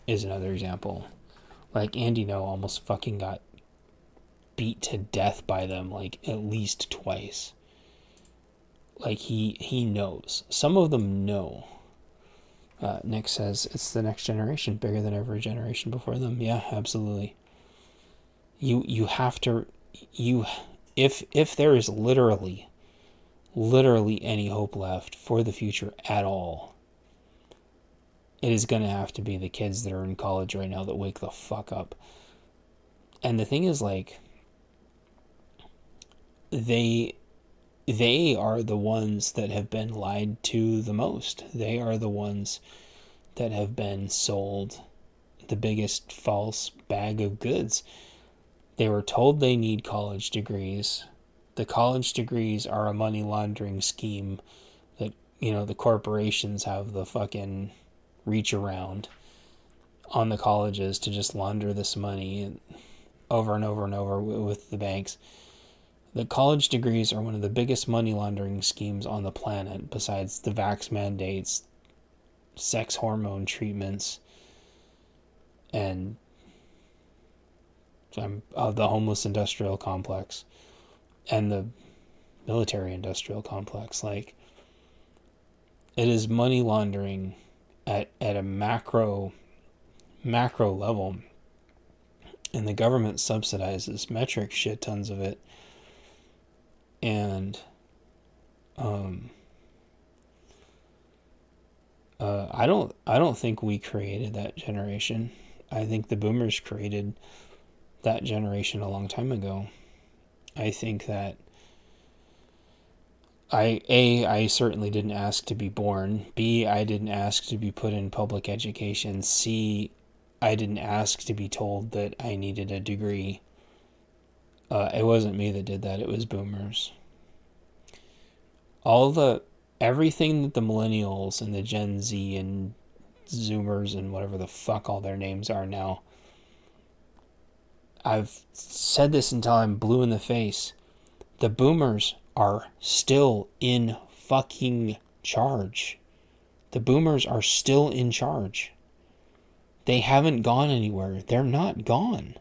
is another example. Like, Andy No almost fucking got beat to death by them, like, at least twice. Like, he knows. Some of them know. Nick says, it's the next generation, bigger than every generation before them. Yeah, absolutely. You have to... If there is literally any hope left for the future at all, it is going to have to be the kids that are in college right now that wake the fuck up. And the thing is, like, they are the ones that have been lied to the most. They are the ones that have been sold the biggest false bag of goods. They were told they need college degrees. The college degrees are a money laundering scheme that, the corporations have the fucking reach around on the colleges to just launder this money over and over and over with the banks. The college degrees are one of the biggest money laundering schemes on the planet, besides the vax mandates, sex hormone treatments, and the homeless industrial complex and the military industrial complex. Like, it is money laundering at a macro level, and the government subsidizes metric shit tons of it. And I don't think we created that generation. I think the boomers created that generation a long time ago. I think that I certainly didn't ask to be born. B, I didn't ask to be put in public education. C, I didn't ask to be told that I needed a degree. It wasn't me that did that. It was boomers. Everything that the millennials and the Gen Z and Zoomers and whatever the fuck all their names are now, I've said this until I'm blue in the face. The boomers are still in fucking charge. The boomers are still in charge. They haven't gone anywhere. They're not gone.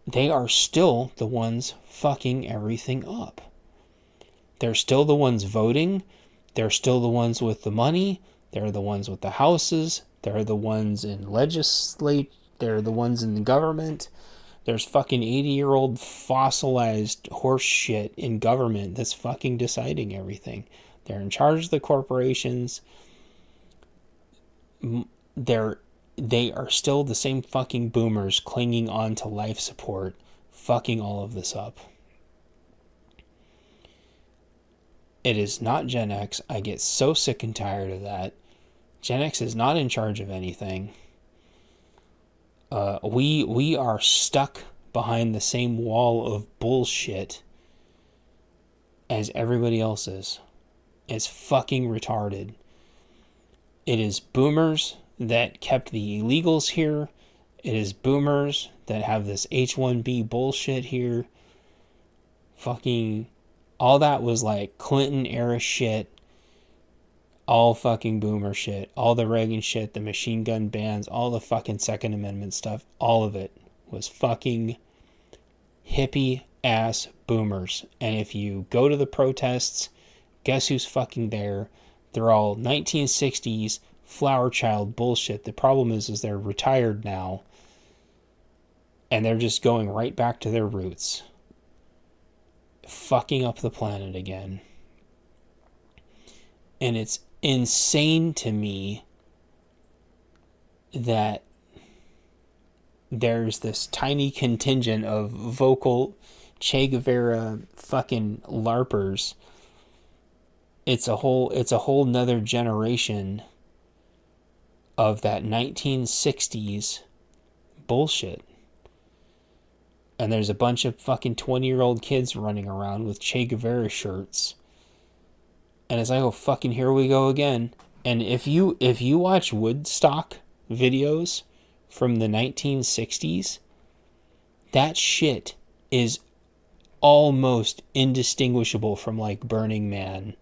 They are still the ones fucking everything up. They're still the ones voting. They're still the ones with the money. They're the ones with the houses. They're the ones in legislate. They're the ones in the government. There's fucking 80-year-old fossilized horse shit in government that's fucking deciding everything. They're in charge of the corporations. They're they are still the same fucking boomers clinging on to life support, fucking all of this up. It is not Gen X. I get so sick and tired of that. Gen X is not in charge of anything. We are stuck behind the same wall of bullshit as everybody else is. It's fucking retarded. It is boomers that kept the illegals here. It is boomers that have this H-1B bullshit here. Fucking all that was like Clinton era shit. All fucking boomer shit. All the Reagan shit, the machine gun bans, all the fucking Second Amendment stuff. All of it was fucking hippie ass boomers. And if you go to the protests, guess who's fucking there? They're all 1960s flower child bullshit. The problem is they're retired now. And they're just going right back to their roots. Fucking up the planet again. And it's insane to me that there's this tiny contingent of vocal Che Guevara fucking LARPers. It's a whole nother generation of that 1960s bullshit. And there's a bunch of fucking 20-year-old kids running around with Che Guevara shirts. And it's like, oh, fucking here we go again. And if you watch Woodstock videos from the 1960s, that shit is almost indistinguishable from like Burning Man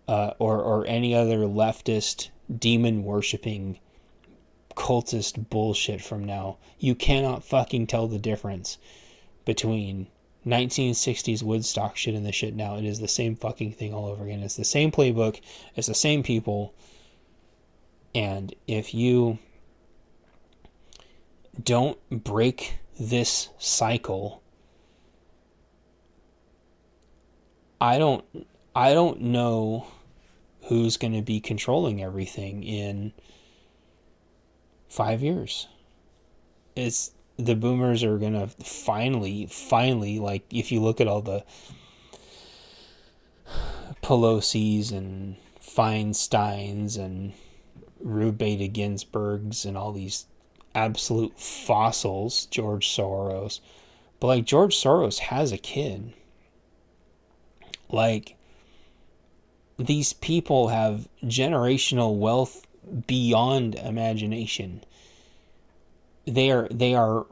or any other leftist demon worshipping cultist bullshit from now. You cannot fucking tell the difference between 1960s Woodstock shit and the shit now. It is the same fucking thing all over again. It's the same playbook. It's the same people. And if you don't break this cycle, I don't know who's going to be controlling everything in 5 years. It's the boomers are going to finally, like, if you look at all the Pelosi's and Feinsteins and Ruth Bader Ginsburg's and all these absolute fossils, George Soros. But, like, George Soros has a kid. Like, these people have generational wealth beyond imagination. They are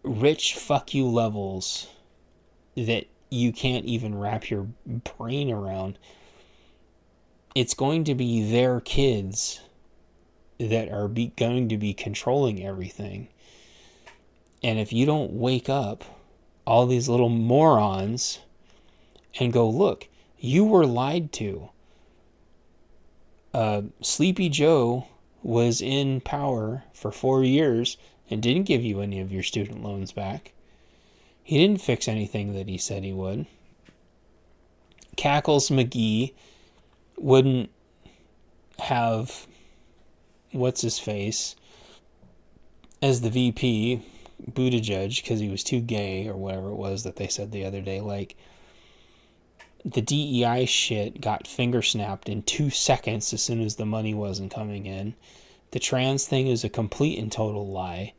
rich fuck you levels that you can't even wrap your brain around. It's going to be their kids that are going to be controlling everything. And if you don't wake up, all these little morons, and go, look, you were lied to. Sleepy Joe was in power for 4 years and didn't give you any of your student loans back. He didn't fix anything that he said he would. Cackles McGee wouldn't have what's his face as the VP, Buttigieg, because he was too gay or whatever it was that they said the other day. Like, the DEI shit got finger snapped in 2 seconds as soon as the money wasn't coming in. The trans thing is a complete and total lie.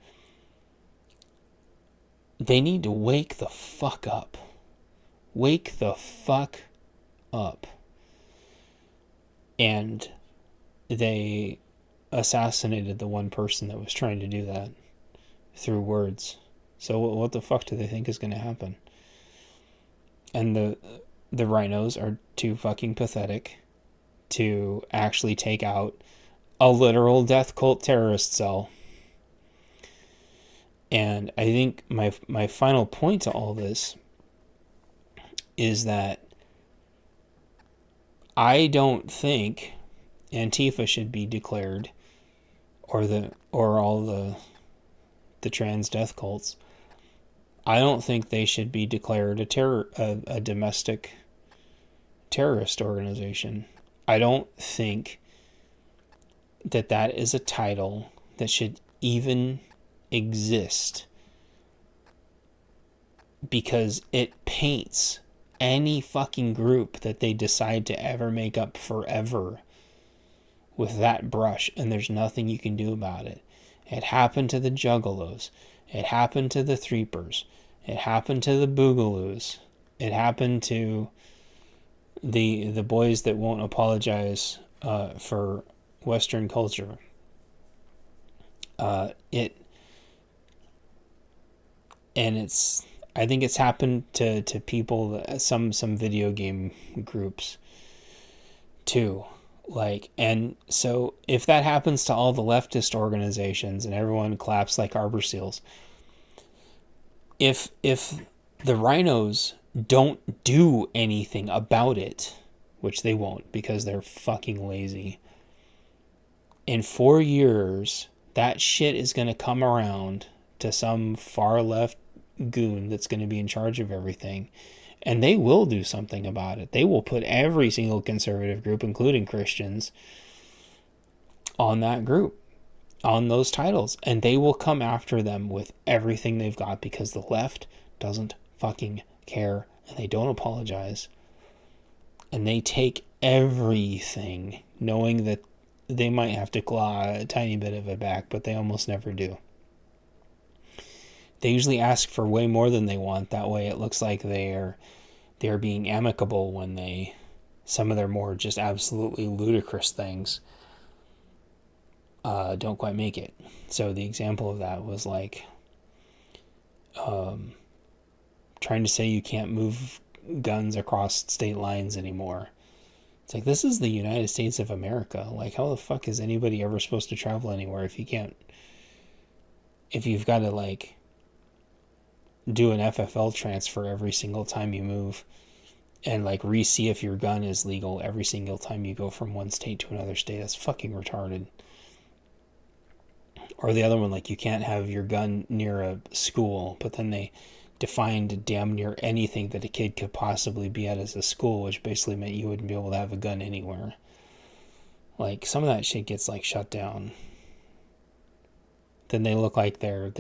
They need to wake the fuck up. Wake the fuck up. And they assassinated the one person that was trying to do that through words. So what the fuck do they think is going to happen? And the rhinos are too fucking pathetic to actually take out a literal death cult terrorist cell. And I think my final point to all this is that I don't think Antifa should be declared, or all the trans death cults. I don't think they should be declared a domestic terrorist organization. I don't think that is a title that should even exist, because it paints any fucking group that they decide to ever make up forever with that brush, and there's nothing you can do about it. It happened to the Juggalos. It happened to the Threepers. It happened to the Boogaloos. It happened to the boys that won't apologize for Western culture. It and it's I think it's happened to people, some video game groups too. Like, and so if that happens to all the leftist organizations and everyone claps like Arbor Seals, if the rhinos don't do anything about it, which they won't because they're fucking lazy, in 4 years that shit is going to come around to some far left goon that's going to be in charge of everything, and they will do something about it. They will put every single conservative group, including Christians, on that group, on those titles, and they will come after them with everything they've got, because the left doesn't fucking care, and they don't apologize, and they take everything knowing that they might have to claw a tiny bit of it back, but they almost never do. They usually ask for way more than they want. That way it looks like they're being amicable when some of their more just absolutely ludicrous things don't quite make it. So the example of that was like trying to say you can't move guns across state lines anymore. It's like, this is the United States of America. Like, how the fuck is anybody ever supposed to travel anywhere if you've got to like do an FFL transfer every single time you move, and like re-see if your gun is legal every single time you go from one state to another state? That's fucking retarded. Or the other one, like, you can't have your gun near a school, but then they defined damn near anything that a kid could possibly be at as a school, which basically meant you wouldn't be able to have a gun anywhere. Like, some of that shit gets like shut down. Then they look like they're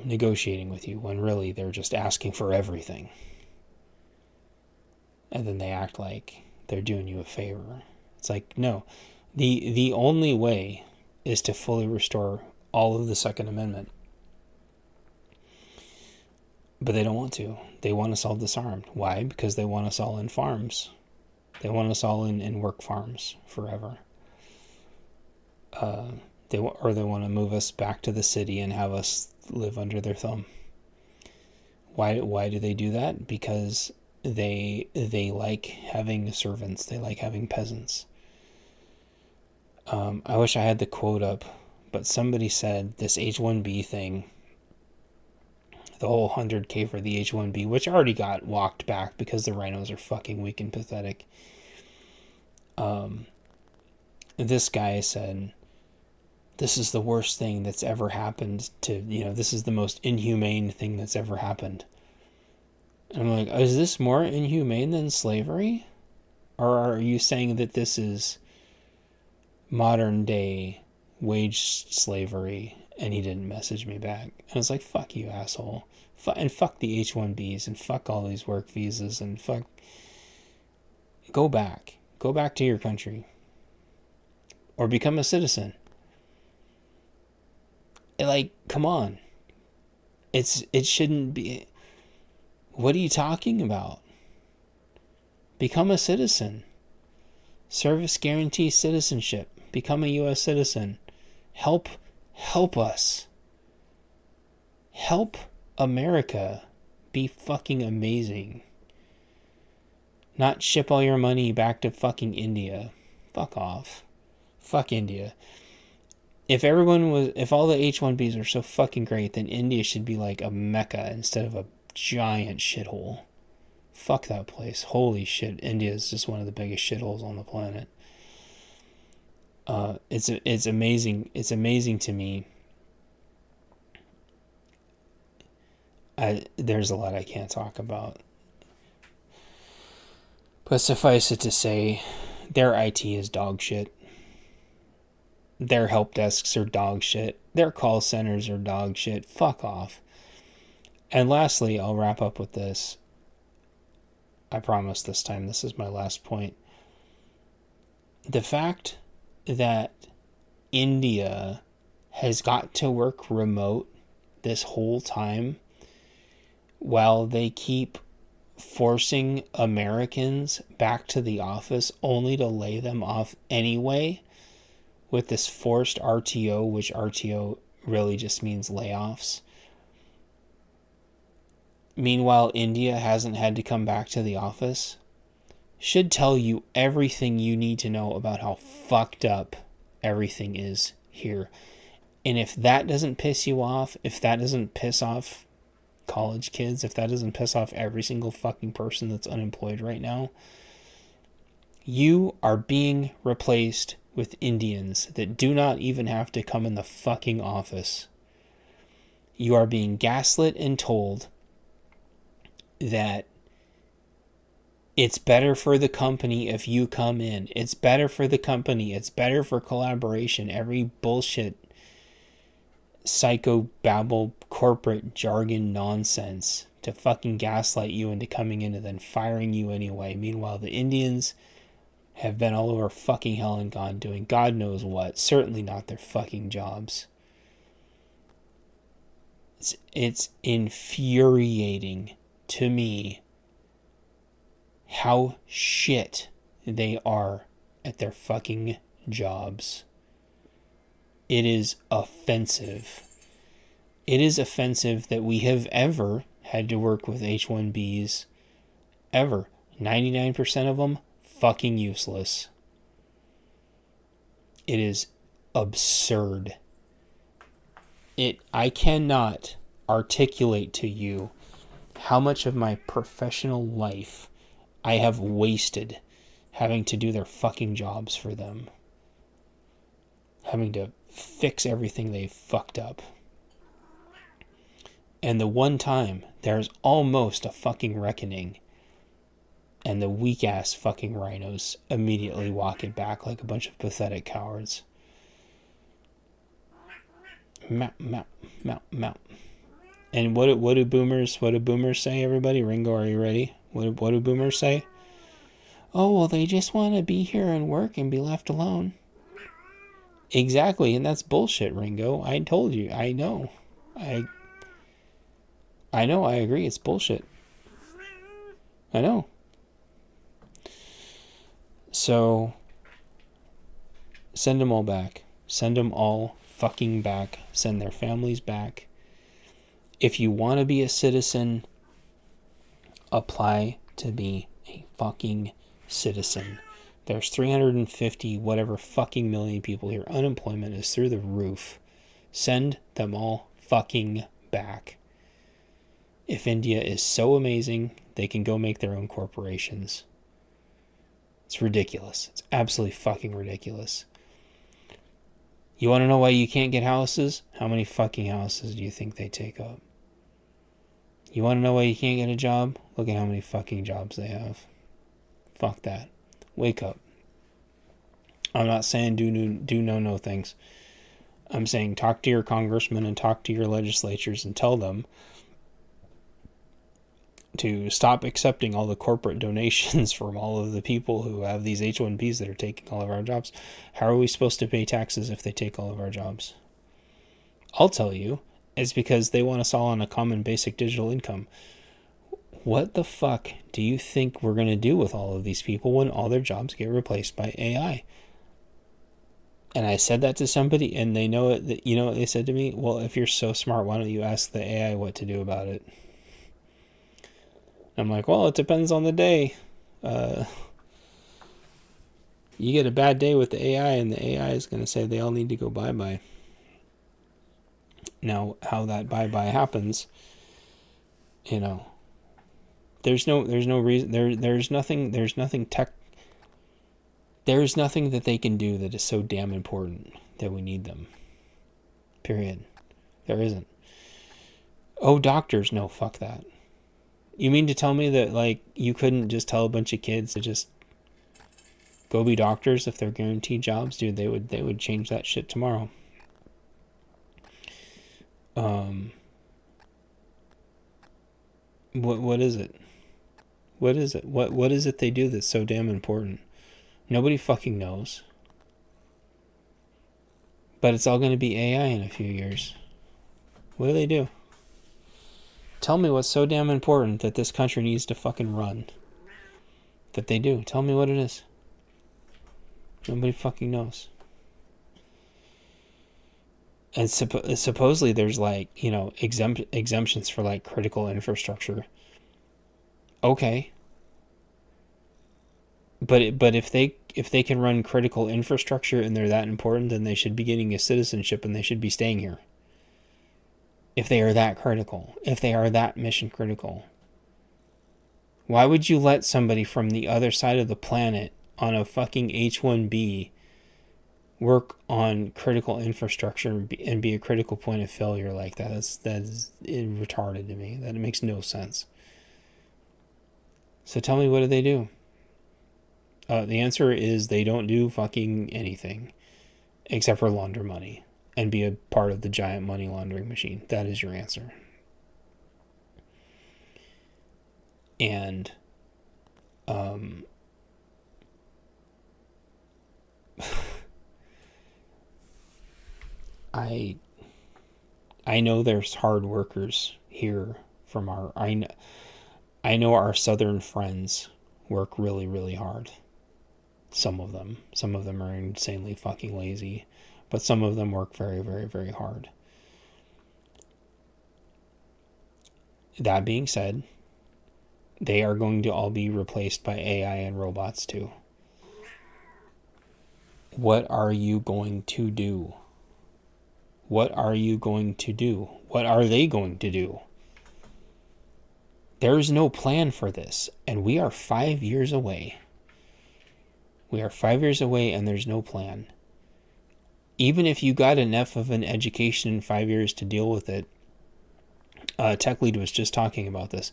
negotiating with you, when really they're just asking for everything. And then they act like they're doing you a favor. It's like, no. The only way is to fully restore all of the Second Amendment. But they don't want to. They want us all disarmed. Why? Because they want us all in farms. They want us all in work farms forever. They want to move us back to the city and have us live under their thumb. Why do they do that? Because they like having servants. They like having peasants. I wish I had the quote up, but somebody said this H-1B thing, the whole 100K for the H-1B, which already got walked back because the rhinos are fucking weak and pathetic. This guy said, this is the worst thing that's ever happened this is the most inhumane thing that's ever happened. And I'm like, is this more inhumane than slavery? Or are you saying that this is modern day wage slavery? And he didn't message me back. And I was like, fuck you, asshole. And fuck the H-1Bs, and fuck all these work visas, and fuck. Go back to your country, or become a citizen. Like, come on. It shouldn't be. What are you talking about? Become a citizen. Service guarantee citizenship. Become a U.S. citizen. Help us. Help America be fucking amazing. Not ship all your money back to fucking India. Fuck off. Fuck India. If all the H-1Bs are so fucking great, then India should be like a mecca instead of a giant shithole. Fuck that place. Holy shit. India is just one of the biggest shitholes on the planet. It's amazing. It's amazing to me. There's a lot I can't talk about. But suffice it to say, their IT is dog shit. Their help desks are dog shit. Their call centers are dog shit. Fuck off. And lastly, I'll wrap up with this. I promise this time, this is my last point. The fact that India has got to work remote this whole time while they keep forcing Americans back to the office only to lay them off anyway with this forced RTO, which RTO really just means layoffs. Meanwhile, India hasn't had to come back to the office. Should tell you everything you need to know about how fucked up everything is here. And if that doesn't piss you off, if that doesn't piss off college kids, if that doesn't piss off every single fucking person that's unemployed right now, you are being replaced with Indians that do not even have to come in the fucking office. You are being gaslit and told that it's better for the company if you come in. It's better for the company. It's better for collaboration. Every bullshit, psychobabble, corporate jargon nonsense to fucking gaslight you into coming in and then firing you anyway. Meanwhile, the Indians have been all over fucking hell and gone doing God knows what. Certainly not their fucking jobs. It's infuriating to me how shit they are at their fucking jobs. It is offensive. It is offensive that we have ever had to work with H-1Bs. Ever. 99% of them, fucking useless. It is absurd. I cannot articulate to you how much of my professional life I have wasted having to do their fucking jobs for them. Having to fix everything they fucked up. And the one time there's almost a fucking reckoning, and the weak ass fucking rhinos immediately walk it back like a bunch of pathetic cowards. Mount, mount, mount, mount. And what do boomers say, everybody? Ringo, are you ready? What do boomers say? Oh, well, they just want to be here and work and be left alone. Exactly, and that's bullshit, Ringo. I told you. I know. I agree. It's bullshit. I know. So, send them all back. Send them all fucking back. Send their families back. If you want to be a citizen, apply to be a fucking citizen. There's 350 whatever fucking million people here. Unemployment is through the roof. Send them all fucking back. If India is so amazing, they can go make their own corporations. It's ridiculous. It's absolutely fucking ridiculous. You want to know why you can't get houses? How many fucking houses do you think they take up? You want to know why you can't get a job? Look at how many fucking jobs they have. Fuck that. Wake up. I'm not saying do no things. I'm saying talk to your congressmen and talk to your legislatures and tell them to stop accepting all the corporate donations from all of the people who have these H-1Bs that are taking all of our jobs. How are we supposed to pay taxes if they take all of our jobs? I'll tell you. It's because they want us all on a common basic digital income. What the fuck do you think we're going to do with all of these people when all their jobs get replaced by AI? And I said that to somebody, and they know it. You know what they said to me? Well, if you're so smart, why don't you ask the AI what to do about it? I'm like, well, it depends on the day. You get a bad day with the AI, and the AI is going to say they all need to go bye-bye. Now, how that bye-bye happens, There's no reason. There's nothing that they can do that is so damn important that we need them. Period. There isn't. Oh, doctors, no, fuck that. You mean to tell me that, like, you couldn't just tell a bunch of kids to just go be doctors if they're guaranteed jobs? Dude, they would change that shit tomorrow. What is it? What is it? What is it they do that's so damn important? Nobody fucking knows. But it's all going to be AI in a few years. What do they do? Tell me what's so damn important that this country needs to fucking run. That they do. Tell me what it is. Nobody fucking knows. And supposedly there's, like, you know, exemptions for, like, critical infrastructure. Okay. But if they can run critical infrastructure and they're that important, then they should be getting a citizenship and they should be staying here. If they are that critical, if they are that mission critical, why would you let somebody from the other side of the planet on a fucking H-1B work on critical infrastructure and be a critical point of failure like that? That's retarded to me. That makes no sense. So tell me, what do? The answer is they don't do fucking anything except for launder money and be a part of the giant money laundering machine. That is your answer. And I know there's hard workers here from I know our southern friends work really, really hard. Some of them are insanely fucking lazy, but some of them work very, very, very hard. That being said, they are going to all be replaced by AI and robots too. What are you going to do? What are you going to do? What are they going to do? There is no plan for this, and we are 5 years away. We are 5 years away, and there's no plan. Even if you got enough of an education in 5 years to deal with it, Tech Lead was just talking about this,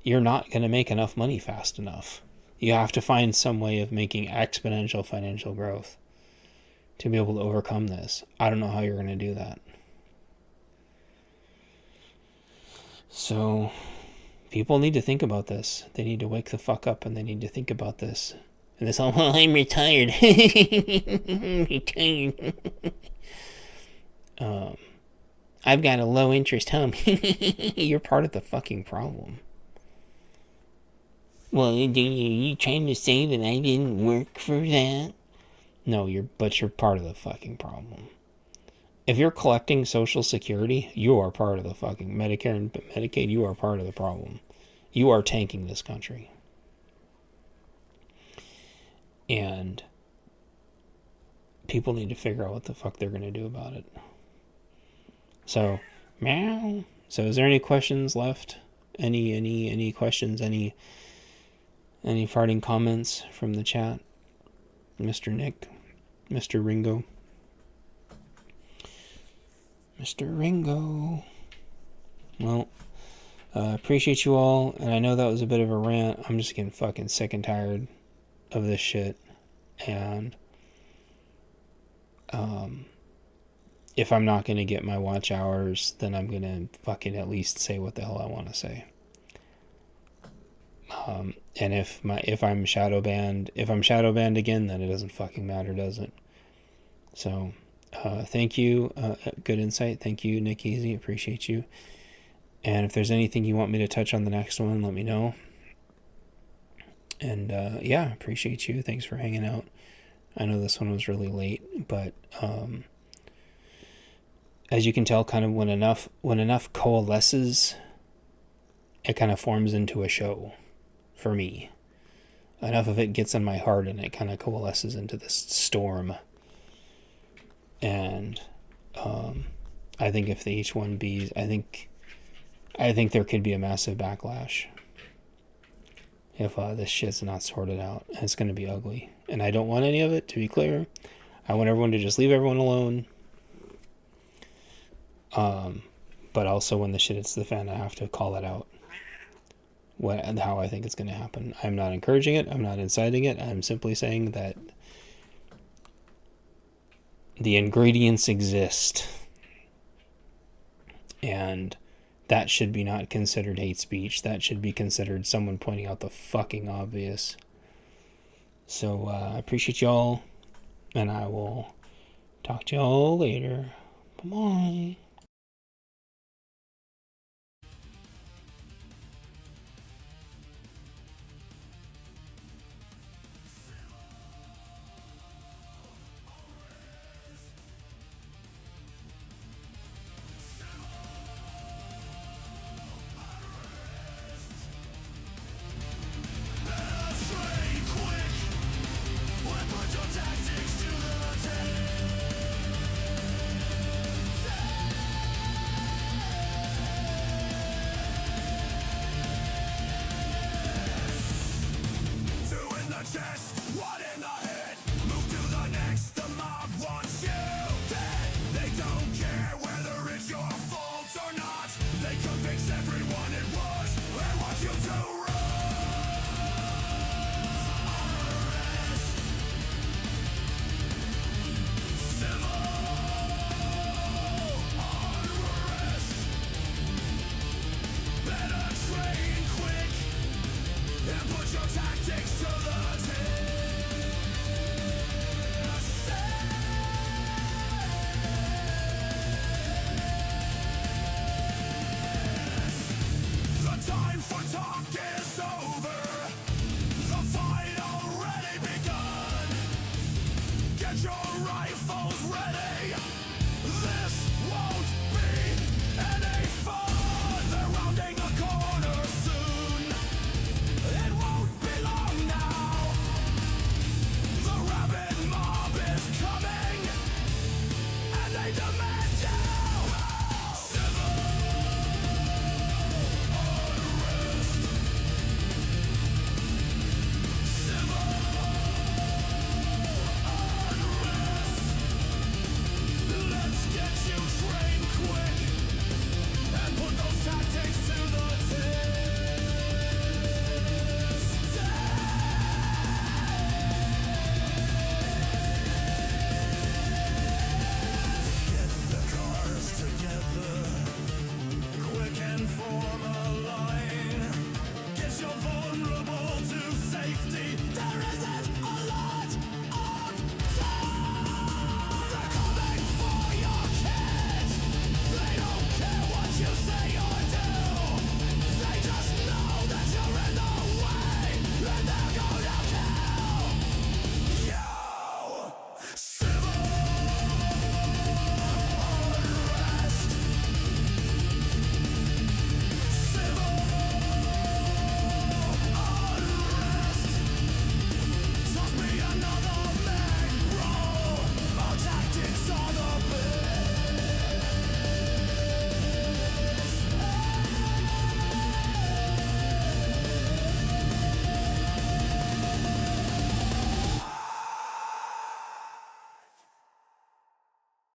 you're not going to make enough money fast enough. You have to find some way of making exponential financial growth to be able to overcome this. I don't know how you're going to do that. So people need to think about this. They need to wake the fuck up, and they need to think about this. And this whole, well, I'm retired. I'm retired. I've got a low interest home. You're part of the fucking problem. Well, are you trying to say that I didn't work for that? No, you're part of the fucking problem. If you're collecting Social Security, you are part of the fucking Medicare and Medicaid. You are part of the problem. You are tanking this country. And people need to figure out what the fuck they're going to do about it. So, meow. So is there any questions left? Any questions? Any farting comments from the chat? Mr. Nick? Mr. Ringo? Mr. Ringo. Well, appreciate you all. And I know that was a bit of a rant. I'm just getting fucking sick and tired of this shit. And if I'm not going to get my watch hours, then I'm going to fucking at least say what the hell I want to say. And if I'm shadow banned again, then it doesn't fucking matter, does it? So, thank you. Good insight. Thank you, Nick Easy. Appreciate you. And if there's anything you want me to touch on the next one, let me know. And yeah, appreciate you. Thanks for hanging out. I know this one was really late, but as you can tell, kind of when enough coalesces, it kind of forms into a show for me. Enough of it gets in my heart and it kind of coalesces into this storm. And I think if the H-1Bs, I think there could be a massive backlash. if this shit's not sorted out. And it's going to be ugly. And I don't want any of it, to be clear. I want everyone to just leave everyone alone. But also when the shit hits the fan, I have to call it out. How I think it's going to happen. I'm not encouraging it. I'm not inciting it. I'm simply saying that the ingredients exist. And that should be not considered hate speech. That should be considered someone pointing out the fucking obvious. So I appreciate y'all. And I will talk to y'all later. Bye-bye. They demand